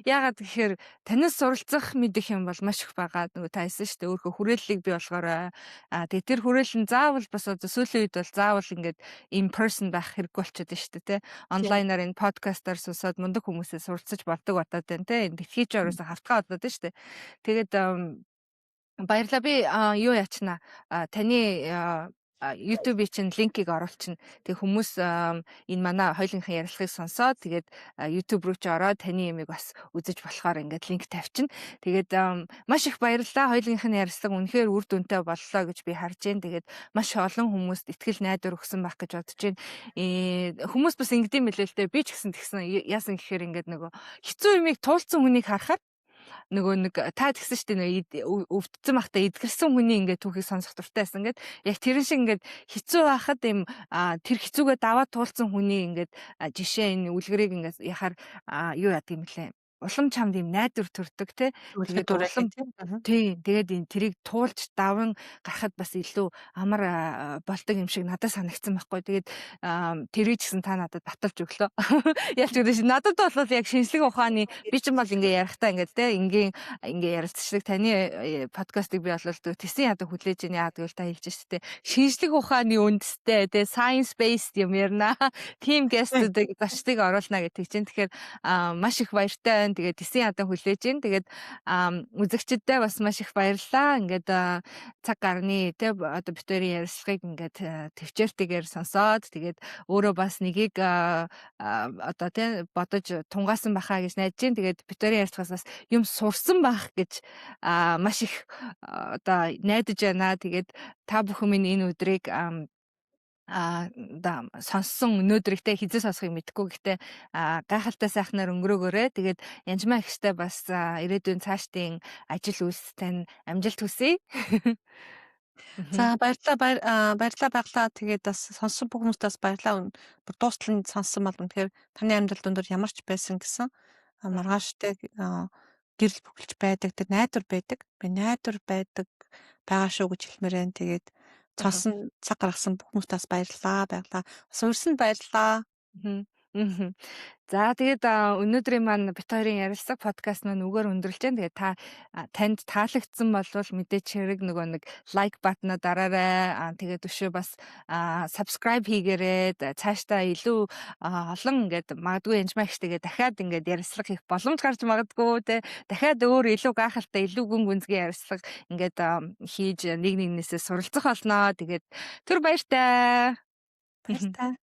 [SPEAKER 1] яагаад гэхээр танаас суралцах мэдэх юм бол маш их байгаа. Нөгөө та хэлсэн шүү дээ өөрийнхөө хүрээллийг бий болгоорой. Тэгээд тэр хүрээлэл нь заавал бас одоо сүүлийн үед бол заавал ингээд in person байх хэрэггүй болчиход байна шүү дээ. Онлайнаар энэ подкастаар сонсоод мундаг хүмүүсээс суралцаж болдог бодоод байна те. Энэ дэлхийч ороосоо хавтгаа бодоод байна шүү дээ. Тэгээд баярлалаа. Би юу ячна таны YouTube-ийн чинь линкийг оруулчихна. Тэг хүмүүс энэ манай хоёулынхаа ярилцлагыг сонсоод тэгээд YouTube руу ч ороод таны ямиг бас үзэж болохоор ингээд линк тавьчихна. Тэгээд маш их баярлалаа. Хоёулынхын ярилцлага үнэхээр үр дүнтэй боллоо гэж би харж байна. Тэгээд маш олон хүмүүст итгэл найдвар өгсөн байх гэж бодож байна. Хүмүүс бас ингэдэм билээ л дээ. Би ч гэсэн тэгсэн яасан гэхээр ингээд нөгөө хэцүү юмыг туулсан хүнийг харахаар нөгөө нэг та тэгсэн шүү дээ өвдсөн байхдаа эдгэрсэн хүний ингээд түүхийг сонсох дуртай байсан ингээд яг тэрэн шиг ингээд хэцүү байхад юм тэр хэцүүгээ даваад туулсан хүний ингээд жишээ энэ үлгэрийг ингээд яхаар юу яадаг юм лээ улам чамд юм найдвар төрдөг те тэгээд улам тий тэгээд энэ тэрийг туулж даван гарахад бас илүү амар болдог юм шиг надад санагдсан байхгүй тэгээд тэрийг гэсэн та надад баталж өглөө ялч гэдэг чинь надад бол яг шинжлэх ухааны би ч юм бол ингээ ярихтаа ингээ те ингээ ярилцдаг таны подкастыг би бол тэсэн ядаг хүлээж ийн яадаг л та хэлж штэ шинжлэх ухааны үндэстэй те science based юм ярина team guest-уудыг зочдыг оруулна гэдэг чинь тэгэхээр маш их баяртай байна. Тэгээд тэсэн ядан хүлээж ийн. Тэгээд үзэгчдэд бас маш их баярлалаа. Ингээд цаг гарны те одоо битүүрийн ярилцлагыг ингээд төвчээртэйгээр сонсоод тэгээд өөрөө бас нэгийг одоо те бодож тунгаасан бахаа гэж найдаж байна. Тэгээд битүүрийн ярилцлагаас бас юм сурсан байх гэж маш их одоо найдаж байна. Тэгээд та бүхэн минь энэ өдрийг сонссон өнөөдрөгтэй хизээ сонсохыг мэдэхгүй. Гэхдээ гайхалтай сайхнаар өнгөрөөгөөрэй. Тэгээд Янжмаа ихтэй бас ирээдүйн цаашдын ажил үйлс тань амжилт хүсье. Мгм.
[SPEAKER 2] За баярлалаа баярлалаа. Тэгээд бас сонссон бүх хүмүүстээ бас баярлалаа. Бүр дуустал нь сонссон бол үнэхээр таны амьдрал өндөр ямар ч байсан гэсэн
[SPEAKER 1] Мгм.
[SPEAKER 2] маргааштай гэрэл бүхэлж байдаг. Тэр найдвар байдаг. Би найдвар байдаг байгаа шүү гэж хэлмээр байна. Тэгээд
[SPEAKER 1] Мгм.
[SPEAKER 2] цонсон цаг гаргасан бүх хүмүүстээ бас баярлалаа баярлалаа. Бас урьсанд баярлалаа.
[SPEAKER 1] Мгм. Мгм. За тэгээд өнөөдрийн маань бит хоёрын ярилцлага подкаст маань үгээр өндөрлж байна. Тэгээд танд таалагдсан болвол мэдээч хэрэг нөгөө нэг лайк баттна дараарай. Тэгээд өшөө бас subscribe хийгээрэй. Цаашдаа илүү олон ингээд магадгүй энжмагчтэйгээ дахиад ингээд ярилцлага хийх боломж гарч магадгүй те. Дахиад өөр илүү гайхалтай, илүү гүн гүнзгий ярилцлага ингээд хийж нэг нэгнээсээ суралцах болноо. Тэгээд түр баяртай.
[SPEAKER 2] Баяртай.